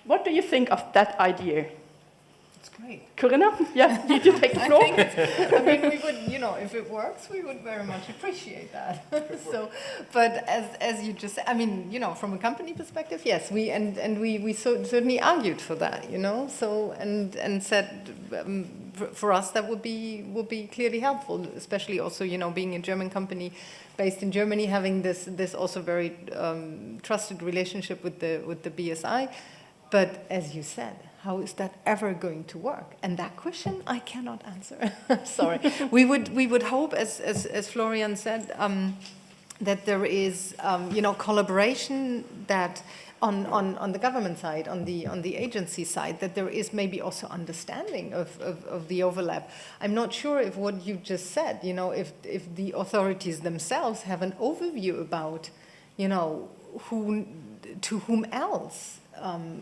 what do you think of that idea? Great. Corinna, yeah, you take the floor. I mean, we would, if it works, we would very much appreciate that. But as you just said, I mean, from a company perspective, yes, we certainly argued for that, so and said for us that would be clearly helpful, especially also, being a German company based in Germany, having this also very trusted relationship with the BSI. But as you said, how is that ever going to work? And that question I cannot answer. Sorry. We would hope, as Florian said, that there is collaboration that on the government side, on the agency side, that there is maybe also understanding of the overlap. I'm not sure if what you just said, if the authorities themselves have an overview about, to whom else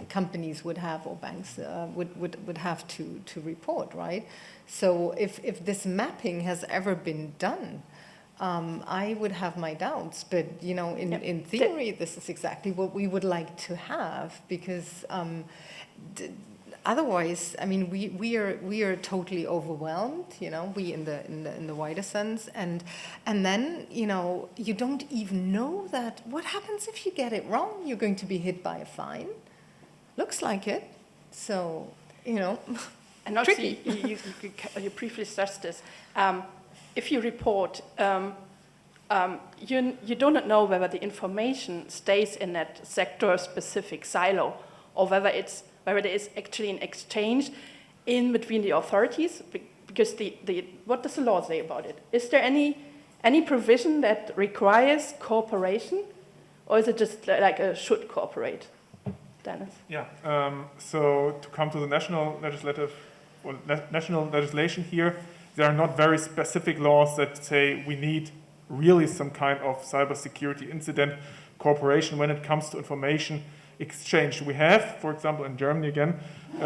companies would have, or banks would have to report, right? So if this mapping has ever been done, I would have my doubts, but in theory, this is exactly what we would like to have, because otherwise, I mean, we are totally overwhelmed, we in the wider sense, and then you don't even know that what happens if you get it wrong. You're going to be hit by a fine. Looks like it. So And also, you briefly stressed this. If you report, you do not know whether the information stays in that sector-specific silo, or whether there is actually an exchange in between the authorities. Because what does the law say about it? Is there any provision that requires cooperation, or is it just like a should cooperate? Dennis? Yeah. So to come to the national legislation here, there are not very specific laws that say we need really some kind of cybersecurity incident cooperation when it comes to information exchange. We have, for example, in Germany again,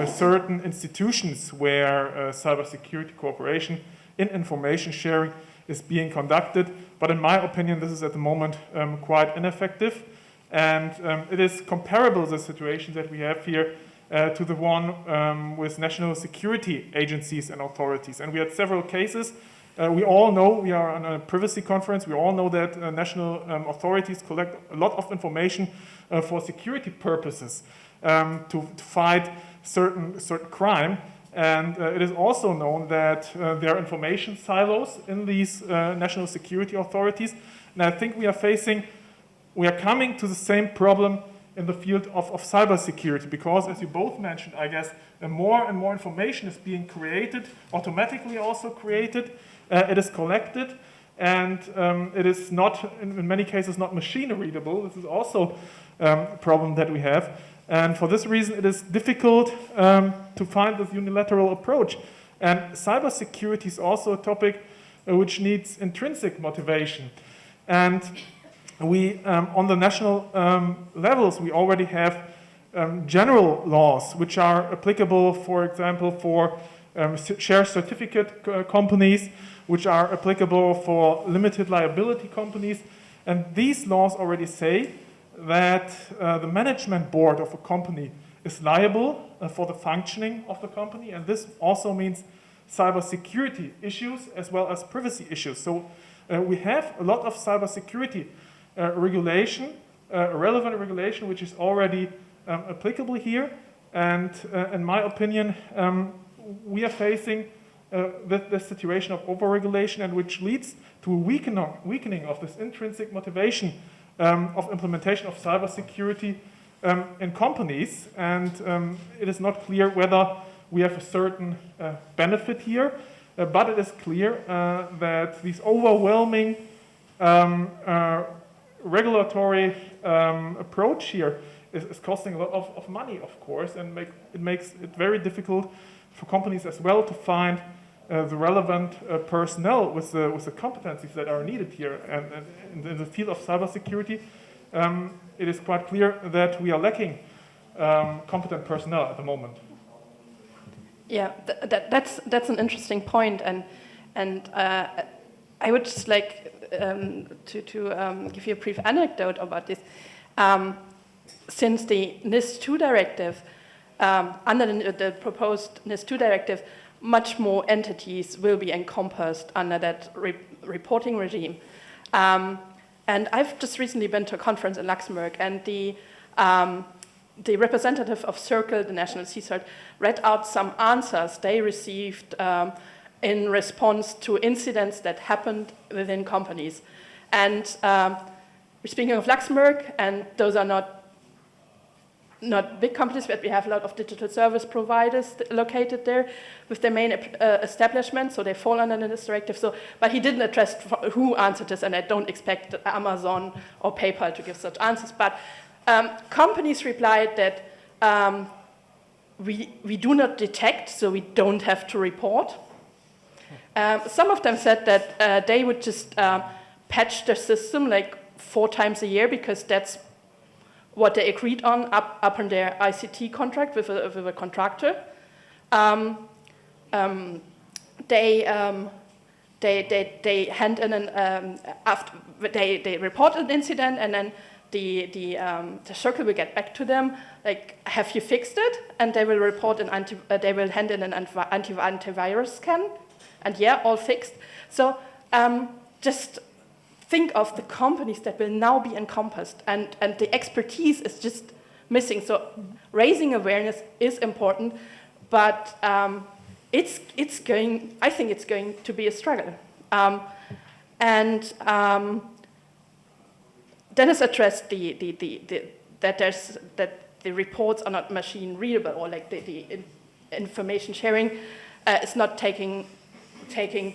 certain institutions where cybersecurity cooperation in information sharing is being conducted, but in my opinion, this is at the moment quite ineffective, and it is comparable, the situation that we have here, to the one with national security agencies and authorities. And we had several cases. We all know, we are on a privacy conference, we all know that national authorities collect a lot of information for security purposes to fight certain crime. And it is also known that there are information silos in these national security authorities. And I think we are coming to the same problem in the field of cybersecurity, because as you both mentioned, I guess, more and more information is being created, automatically also created, it is collected, and it is not, in many cases, not machine readable. This is also a problem that we have. And for this reason, it is difficult to find this unilateral approach. And cybersecurity is also a topic which needs intrinsic motivation. And we, on the national levels, we already have general laws which are applicable, for example, for share certificate companies, which are applicable for limited liability companies. And these laws already say that the management board of a company is liable for the functioning of the company, and this also means cybersecurity issues as well as privacy issues. So we have a lot of cybersecurity regulation, relevant regulation, which is already applicable here, and in my opinion, we are facing this situation of overregulation, and which leads to a weakening of this intrinsic motivation of implementation of cybersecurity in companies, and it is not clear whether we have a certain benefit here, but it is clear that these overwhelming regulatory approach here is costing a lot of money, of course, and it makes it very difficult for companies as well to find the relevant personnel with the competencies that are needed here. And in the field of cybersecurity, it is quite clear that we are lacking competent personnel at the moment. Yeah, that's an interesting point, and I would just like to give you a brief anecdote about this. Since the NIS2 directive, under the proposed NIS2 directive, much more entities will be encompassed under that reporting regime. And I've just recently been to a conference in Luxembourg, and the representative of Circle, the National CSIRT, read out some answers they received in response to incidents that happened within companies. And we're speaking of Luxembourg, and those are not big companies, but we have a lot of digital service providers located there with their main establishment, so they fall under this directive. So, but he didn't address who answered this, and I don't expect Amazon or PayPal to give such answers. But companies replied that we do not detect, so we don't have to report. Some of them said that they would just patch their system like 4 times a year, because that's what they agreed on up on their ICT contract with a contractor. They hand in after they report an incident, and then the Circle will get back to them, like, have you fixed it? And they will report they will hand in an antivirus scan, and yeah, all fixed. So just think of the companies that will now be encompassed, and the expertise is just missing. So raising awareness is important, but I think it's going to be a struggle. Dennis addressed that the reports are not machine readable, or like the information sharing is not taking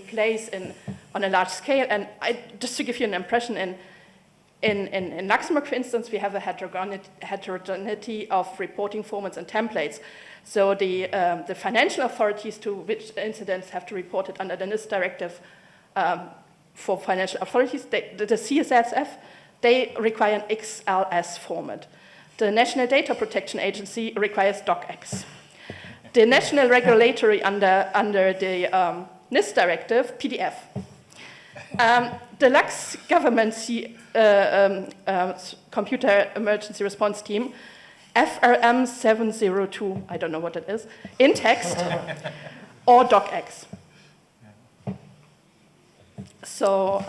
place on a large scale. And just to give you an impression, in Luxembourg, for instance, we have a heterogeneity of reporting formats and templates. So the financial authorities to which incidents have to report it under the NIS directive for financial authorities, the CSSF, they require an XLS format. The National Data Protection Agency requires DocX. The national regulatory under the NIS directive, PDF. The Lux government computer emergency response team, FRM 702, I don't know what it is, in text, or DocX. So,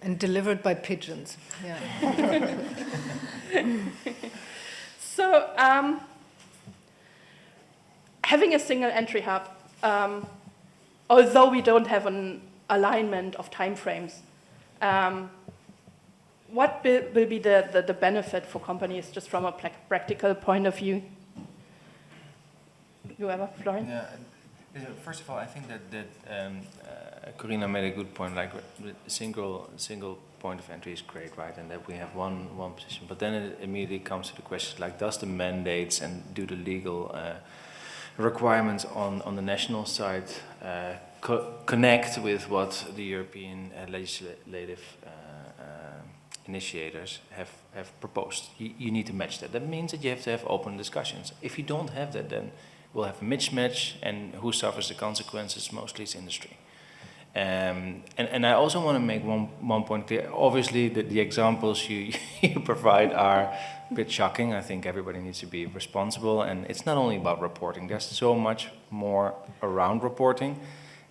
and delivered by pigeons. Yeah. So, having a single entry hub, although we don't have an alignment of timeframes, what will be the benefit for companies just from a practical point of view? Whoever, Florian? Yeah. First of all, I think that Corinna made a good point. Like, single point of entry is great, right? And that we have one position. But then it immediately comes to the question, like, does the mandates and do the legal requirements on the national side connect with what the European legislative initiators have proposed? You need to match that. That means that you have to have open discussions. If you don't have that, then we'll have a mismatch, and who suffers the consequences? Mostly it's industry. And I also want to make one point clear. Obviously, the examples you provide are a bit shocking. I think everybody needs to be responsible, and it's not only about reporting. There's so much more around reporting.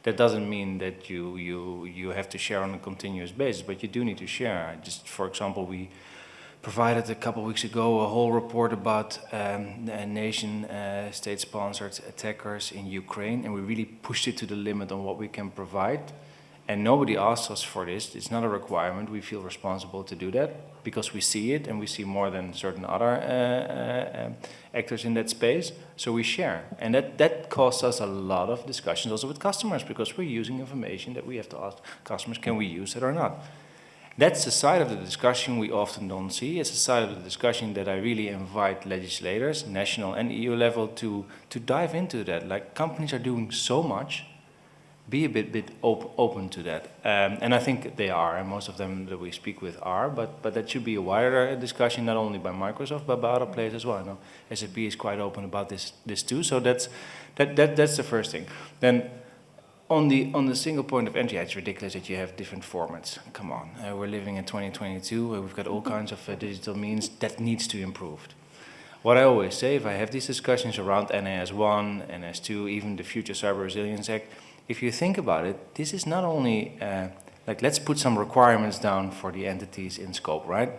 That doesn't mean that you have to share on a continuous basis, but you do need to share. Just for example, we provided a couple of weeks ago a whole report about nation state-sponsored attackers in Ukraine, and we really pushed it to the limit on what we can provide. And nobody asked us for this. It's not a requirement. We feel responsible to do that because we see it, and we see more than certain other actors in that space. So we share, and that costs us a lot of discussions also with customers, because we're using information that we have to ask customers, can we use it or not? That's the side of the discussion we often don't see. It's a side of the discussion that I really invite legislators, national and EU level, to dive into that. Like, companies are doing so much, be a bit open to that. And I think they are, and most of them that we speak with are, but that should be a wider discussion, not only by Microsoft, but by other players as well. I know SAP is quite open about this too, so that's the first thing. Then, on the single point of entry, it's ridiculous that you have different formats. Come on, we're living in 2022, where we've got all kinds of digital means that needs to improve. What I always say, if I have these discussions around NIS1, NIS2, even the Future Cyber Resilience Act, if you think about it, this is not only, like, let's put some requirements down for the entities in scope, right?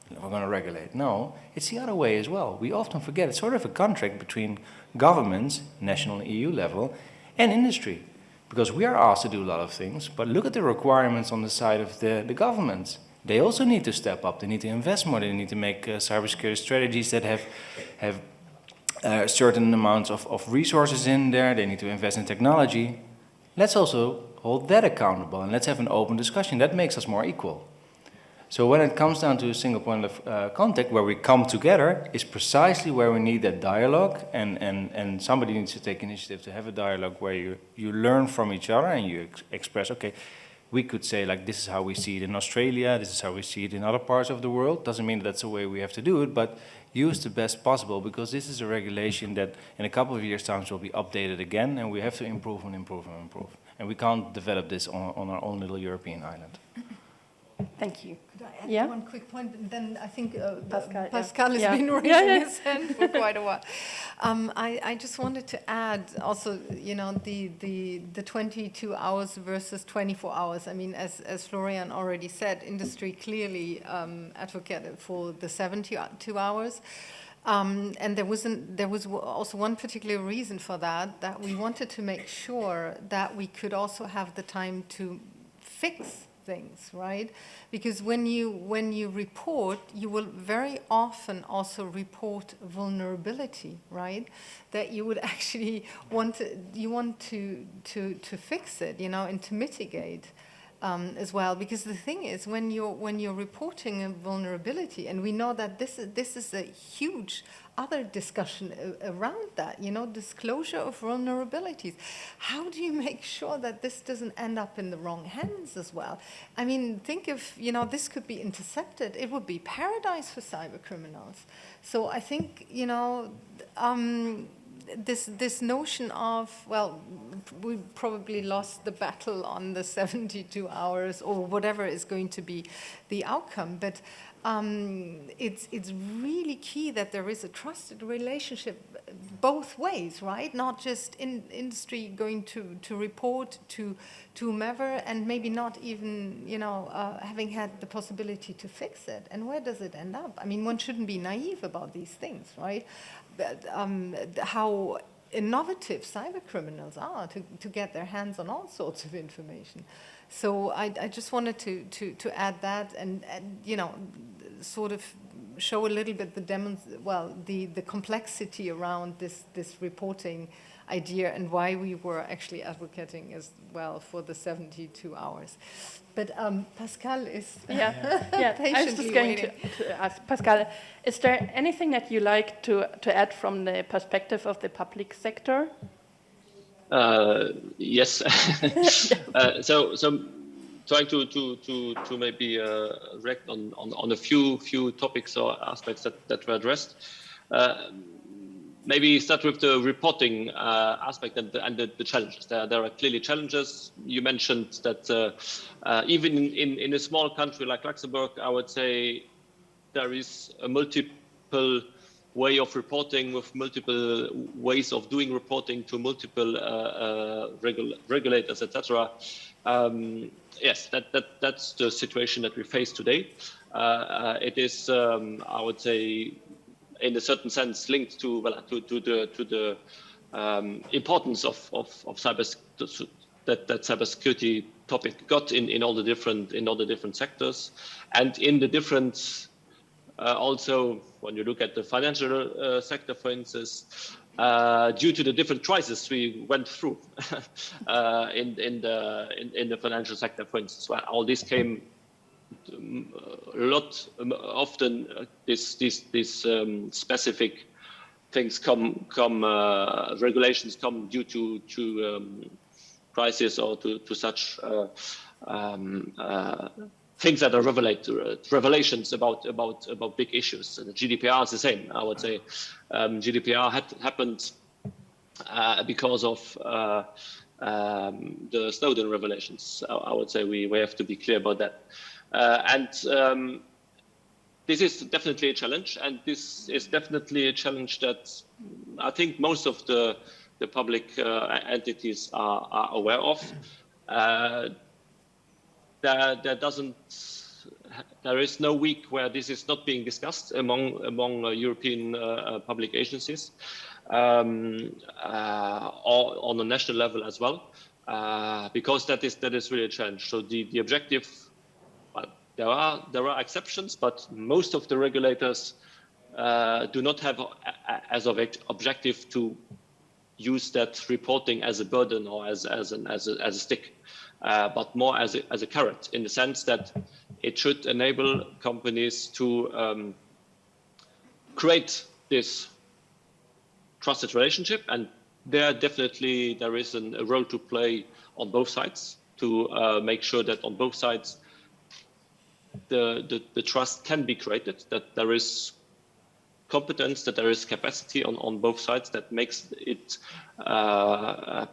We're going to regulate. No, it's the other way as well. We often forget it's sort of a contract between governments, national and EU level, and industry. Because we are asked to do a lot of things, but look at the requirements on the side of the governments. They also need to step up. They need to invest more. They need to make cybersecurity strategies that have certain amounts of resources in there. They need to invest in technology. Let's also hold that accountable, and let's have an open discussion. That makes us more equal. So when it comes down to a single point of contact, where we come together, is precisely where we need that dialogue, and somebody needs to take initiative to have a dialogue where you learn from each other and you express, okay, we could say, like, this is how we see it in Australia, this is how we see it in other parts of the world. Doesn't mean that's the way we have to do it, but use the best possible, because this is a regulation that in a couple of years' time will be updated again, and we have to improve and improve and improve. And we can't develop this on our own little European island. Thank you. Could I add Yeah? one quick point? Then I think Pascal has yeah. been raising his hand for quite a while. I just wanted to add also, you know, the 22 hours versus 24 hours. I mean, as Florian already said, industry clearly advocated for the 72 hours. And there was also one particular reason for that we wanted to make sure that we could also have the time to fix things, right? Because when you report, you will very often also report vulnerability, right? That you would actually want to fix it, you know, and to mitigate as well. Because the thing is, when you're reporting a vulnerability, and we know that this is a huge other discussion around that, you know, disclosure of vulnerabilities. How do you make sure that this doesn't end up in the wrong hands as well? I mean, think if, you know, this could be intercepted, it would be paradise for cyber criminals. So I think, you know, this notion of, well, we probably lost the battle on the 72 hours or whatever is going to be the outcome, but it's really key that there is a trusted relationship both ways, right? Not just in industry going to report to whomever, and maybe not even, you know, having had the possibility to fix it. And where does it end up? I mean, one shouldn't be naive about these things, right? But how innovative cyber criminals are to get their hands on all sorts of information. So I just wanted to add that and you know, sort of show a little bit the complexity around this reporting idea and why we were actually advocating as well for the 72 hours. But Pascal is patiently I was just going waiting. to ask Pascal, is there anything that you like to add from the perspective of the public sector? Yes. So trying to maybe react on a few topics or aspects that were addressed. Maybe start with the reporting aspect and the challenges. There are clearly challenges. You mentioned that even in a small country like Luxembourg, I would say there is a multiple way of reporting with multiple ways of doing reporting to multiple regulators, etc. Yes, that's the situation that we face today. It is, I would say, in a certain sense, linked to the importance of that cybersecurity topic got in all the different sectors, and in the different also when you look at the financial sector, for instance, due to the different crises we went through in the financial sector, for instance, where all this came. Often these specific things come regulations come due to crisis or to such things that are revelations about big issues. And the GDPR is the same. I would say GDPR happened because of the Snowden revelations. I would say we have to be clear about that. And this is definitely a challenge, and this is definitely a challenge that I think most of the public entities are aware of. There is no week where this is not being discussed among European public agencies, or on a national level as well, because that is really a challenge. So the objective. There are exceptions, but most of the regulators do not have as of objective to use that reporting as a burden or as a stick, but more as a carrot, in the sense that it should enable companies to create this trusted relationship, and there is a role to play on both sides to make sure that on both sides the trust can be created, that there is competence, that there is capacity on both sides that makes it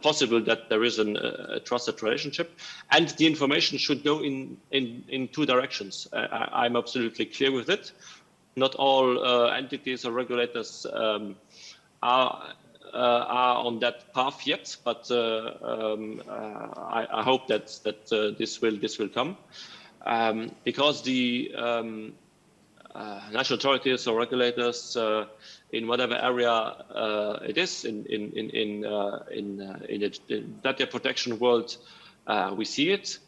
possible that there is a trusted relationship. And the information should go in two directions. I'm absolutely clear with it. Not all entities or regulators are on that path yet, but I hope that this will come. Because the national authorities or regulators in whatever area it is in the data protection world, we see it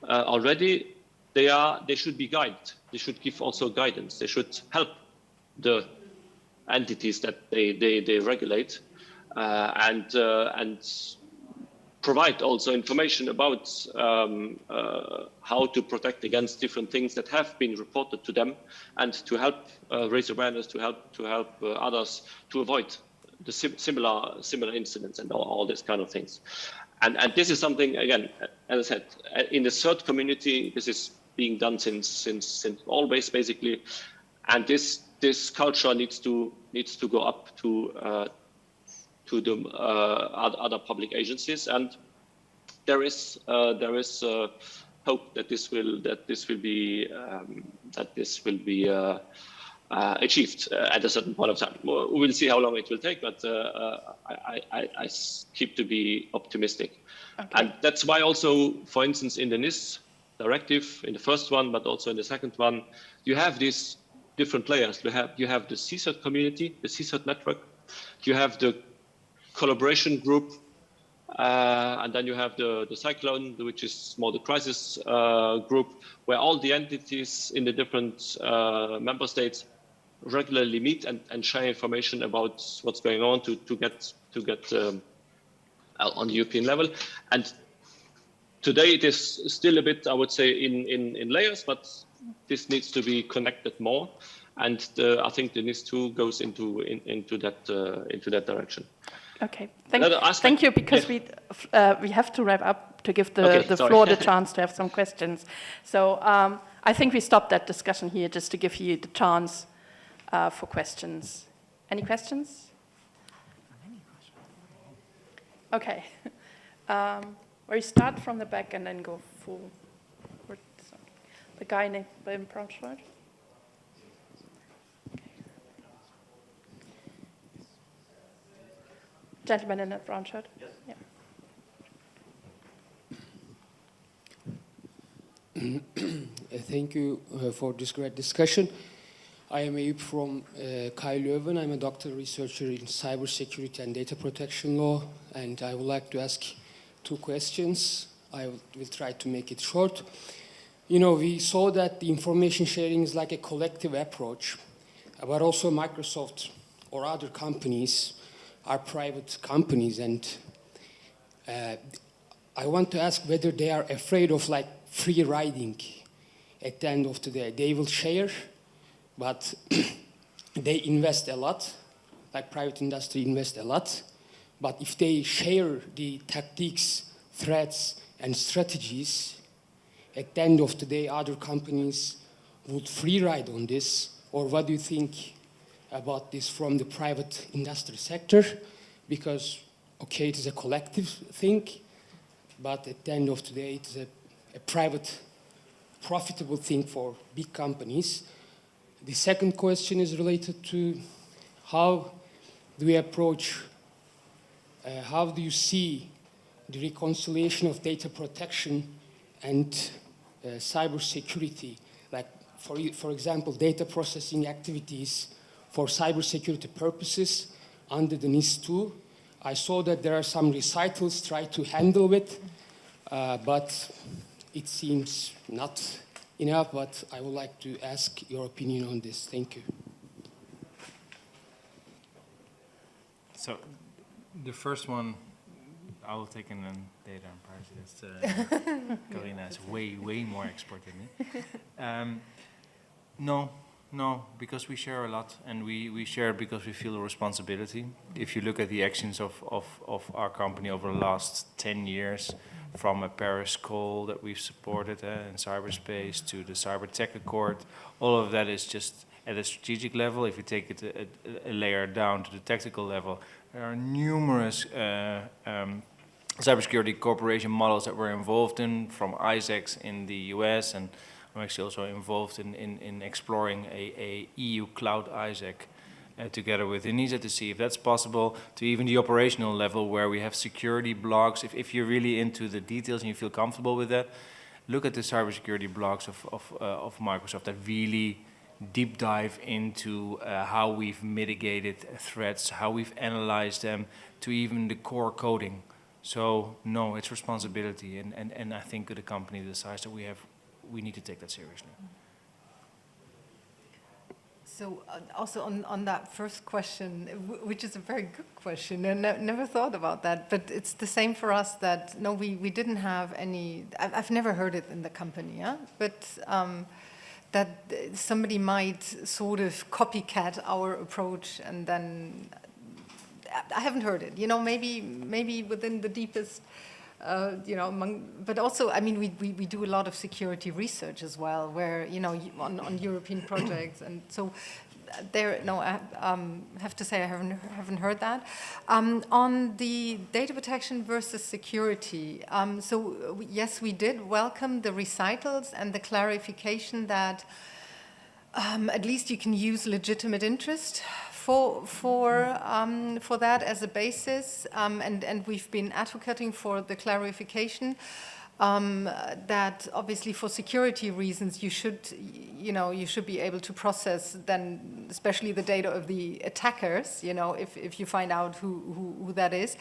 already. They should be guided. They should give also guidance. They should help the entities that they regulate and provide also information about how to protect against different things that have been reported to them, and to help raise awareness, to help others to avoid the similar incidents and all these kind of things. And this is something, again, as I said, in the third community, this is being done since always, basically, and this culture needs to go up to the other public agencies, and there is hope that this will be achieved at a certain point of time. We'll see how long it will take, but I keep to be optimistic. Okay. And that's why also, for instance, in the NIS directive, in the first one, but also in the second one, you have these different players. You have the CSIRT community, the CSIRT network. You have the collaboration group, and then you have the cyclone, which is more the crisis group, where all the entities in the different member states regularly meet and share information about what's going on to get on the European level. And today it is still a bit, I would say, in layers, but this needs to be connected more. And I think the NIS2 goes into that direction. Okay, thank you, because we have to wrap up to give the floor the chance to have some questions. So I think we stop that discussion here just to give you the chance for questions. Any questions? Okay. We start from the back and then go forward. The guy named in brown shirt. Gentleman in a brown shirt. Yes. Yeah. Thank you for this great discussion. I am Eyüp from Kai Leuven. I'm a doctoral researcher in cybersecurity and data protection law, and I would like to ask 2 questions. I will try to make it short. You know, we saw that the information sharing is like a collective approach, but also Microsoft or other companies are private companies, and I want to ask whether they are afraid of like free riding at the end of the day. They will share, but they invest a lot, like private industry invest a lot, but if they share the tactics, threats, and strategies, at the end of the day, other companies would free ride on this, or what do you think about this from the private industry sector? Because, okay, it is a collective thing, but at the end of the day, it is a private, profitable thing for big companies. The second question is related to how do we approach, how do you see the reconciliation of data protection and cybersecurity? Like, for example, data processing activities for cybersecurity purposes under the NIS2. I saw that there are some recitals try to handle it, but it seems not enough, but I would like to ask your opinion on this. Thank you. So the first one, I will take in data and privacy. Corinna is way more expert than me. No, because we share a lot, and we share because we feel a responsibility. If you look at the actions of our company over the last 10 years, from a Paris call that we've supported in cyberspace to the Cyber Tech Accord, all of that is just at a strategic level. If you take it a layer down to the tactical level, there are numerous cybersecurity cooperation models that we're involved in, from ISACs in the US, and I'm actually also involved in exploring a EU cloud ISAC together with ENISA to see if that's possible, to even the operational level where we have security blocks. If you're really into the details and you feel comfortable with that, look at the cybersecurity blocks of Microsoft that really deep dive into how we've mitigated threats, how we've analyzed them, to even the core coding. So no, it's responsibility, and I think the company the size that we have, we need to take that seriously. So also on that first question, which is a very good question, and I never thought about that, but it's the same for us that, no, we didn't have any, I've never heard it in the company, yeah? But that somebody might sort of copycat our approach, and then I haven't heard it. You know, maybe within the deepest, you know, but also, I mean, we do a lot of security research as well, where, you know, on European projects, and so there, no, I have to say I haven't heard that. On the data protection versus security, so yes, we did welcome the recitals and the clarification that at least you can use legitimate interest for that as a basis, and we've been advocating for the clarification. that obviously for security reasons you should be able to process then especially the data of the attackers, if you find out who that is.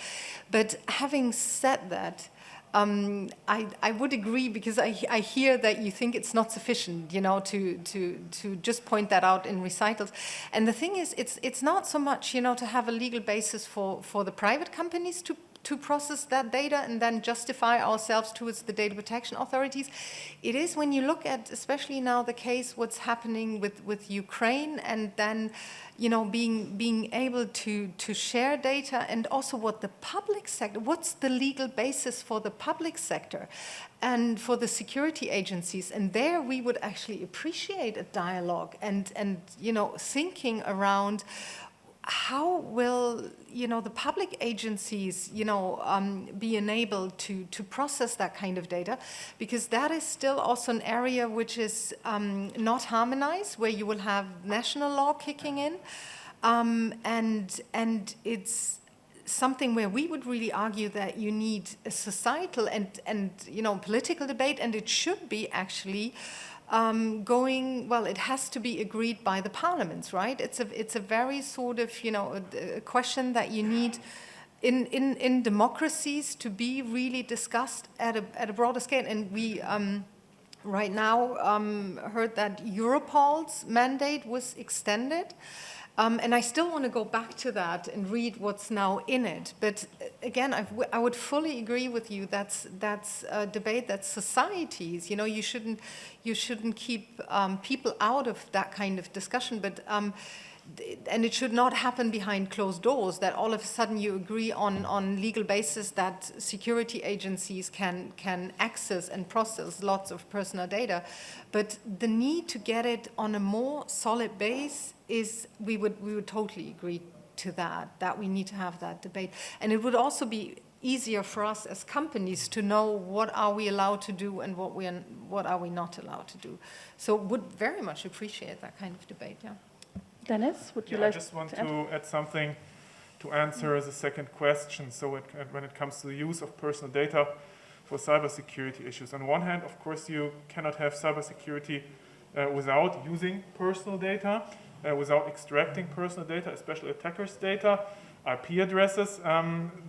But having said that, I would agree, because I hear that you think it's not sufficient, to just point that out in recitals. And the thing is, it's not so much, to have a legal basis for the private companies to process that data and then justify ourselves towards the data protection authorities. It is when you look at, especially now the case, what's happening with Ukraine, and then, being able to share data, and also what the public sector, what's the legal basis for the public sector and for the security agencies. And there we would actually appreciate a dialogue and thinking around how will, the public agencies, be enabled to process that kind of data, because that is still also an area which is not harmonized, where you will have national law kicking in, and it's something where we would really argue that you need a societal and political debate, and it should be actually it has to be agreed by the parliaments, right? It's a very sort of, a question that you need in democracies to be really discussed at a broader scale. And we right now heard that Europol's mandate was extended. And I still want to go back to that and read what's now in it. But again, I would fully agree with you. That's a debate that societies, you shouldn't keep people out of that kind of discussion. But and it should not happen behind closed doors, that all of a sudden you agree on legal basis that security agencies can access and process lots of personal data. But the need to get it on a more solid base is, we would totally agree to that we need to have that debate. And it would also be easier for us as companies to know what are we allowed to do and what are we not allowed to do. So would very much appreciate that kind of debate, yeah. Dennis, would you like to I just want to add something to answer the second question. So when it comes to the use of personal data for cybersecurity issues, on one hand, of course, you cannot have cybersecurity without using personal data, without extracting personal data, especially attackers' data, IP addresses.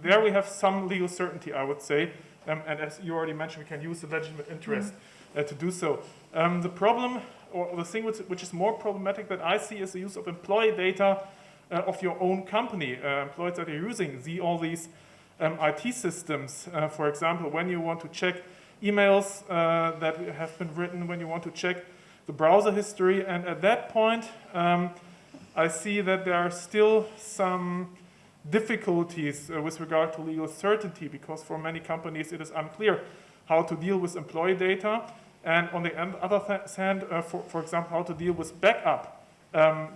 There we have some legal certainty, I would say. And as you already mentioned, we can use the legitimate interest to do so. The problem, or the thing which is more problematic that I see, is the use of employee data of your own company, employees that are using all these IT systems. For example, when you want to check emails that have been written, when you want to check the browser history, and at that point, I see that there are still some difficulties with regard to legal certainty, because for many companies it is unclear how to deal with employee data, and on the other hand, for example, how to deal with backup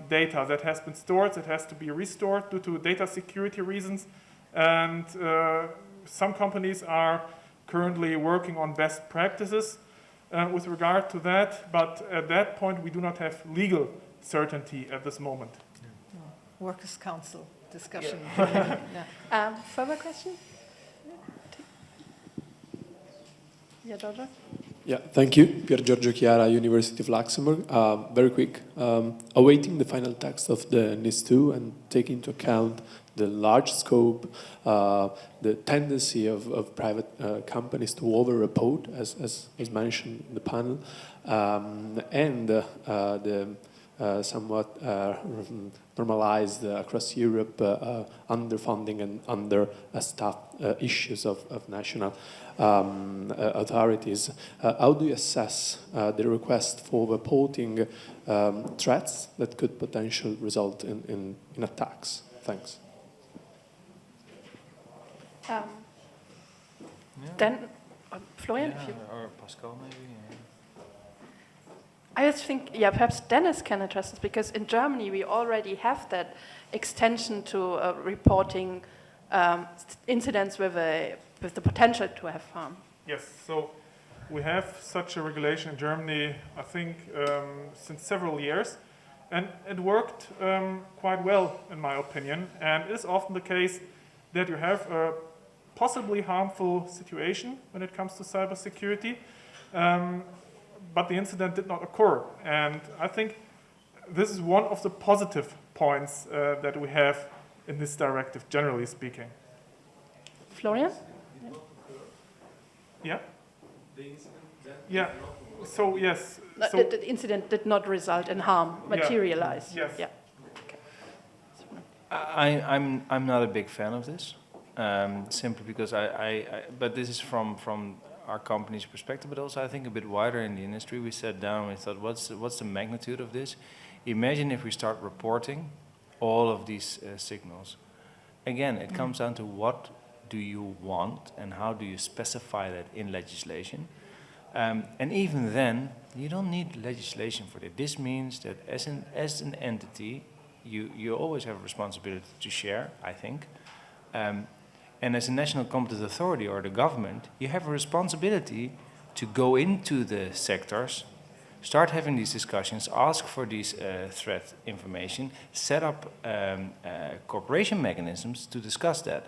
data that has been stored, that has to be restored due to data security reasons. And some companies are currently working on best practices with regard to that, but at that point we do not have legal certainty at this moment. No. Workers' Council discussion. Yeah. Further question? Yeah, Giorgio? Yeah, thank you. Pier Giorgio Chiara, University of Luxembourg. Very quick. Awaiting the final text of the NIS2 and taking into account the large scope, the tendency of private companies to over-report, as mentioned in the panel, and the somewhat normalized across Europe underfunding and understaff issues of national authorities. How do you assess the request for reporting threats that could potentially result in attacks? Thanks. Then, Florian? Or Pascal, maybe. I just think, perhaps Dennis can address this, because in Germany we already have that extension to reporting incidents with the potential to have harm. Yes, so we have such a regulation in Germany, I think, since several years, and it worked quite well, in my opinion. And it is often the case that you have a possibly harmful situation when it comes to cybersecurity, but the incident did not occur. And I think this is one of the positive points that we have in this directive, generally speaking. Florian? Yeah? Yeah. So, yes. So, The incident did not result in harm, materialize. Yes. Yeah. I'm not a big fan of this, simply because but this is from our company's perspective, but also I think a bit wider in the industry. We sat down and we thought, what's the magnitude of this? Imagine if we start reporting all of these signals. Again, it comes down to what do you want and how do you specify that in legislation. And even then, you don't need legislation for that. This means that as an entity, you always have a responsibility to share, I think. And as a national competent authority or the government, you have a responsibility to go into the sectors, start having these discussions, ask for these threat information, set up cooperation mechanisms to discuss that.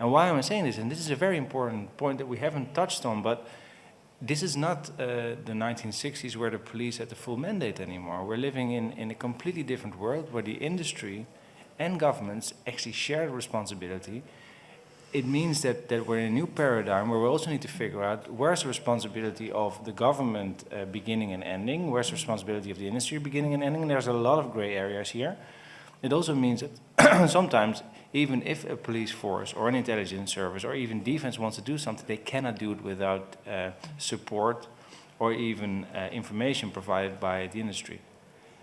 And why am I saying this? And this is a very important point that we haven't touched on, but this is not the 1960s where the police had the full mandate anymore. We're living in a completely different world where the industry and governments actually share the responsibility. It means that we're in a new paradigm where we also need to figure out where's the responsibility of the government beginning and ending, where's the responsibility of the industry beginning and ending. There's a lot of gray areas here. It also means that sometimes, even if a police force or an intelligence service or even defense wants to do something, they cannot do it without support or even information provided by the industry.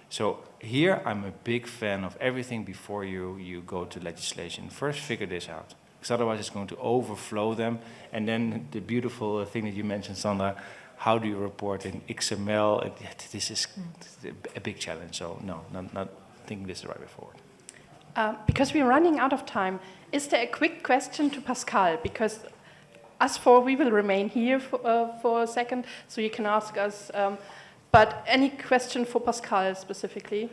So here I'm a big fan of everything before you go to legislation. First figure this out, because otherwise it's going to overflow them. And then the beautiful thing that you mentioned, Sandra, how do you report in XML? This is a big challenge. So no, not thinking this is the right way forward. Because we're running out of time, is there a quick question to Pascal? Because us four, we will remain here for a second, so you can ask us. But any question for Pascal specifically?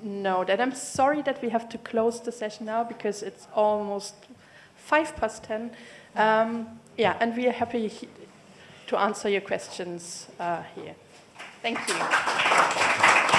No, then I'm sorry that we have to close the session now because it's almost 10:05. Yeah, and we are happy to answer your questions here. Thank you.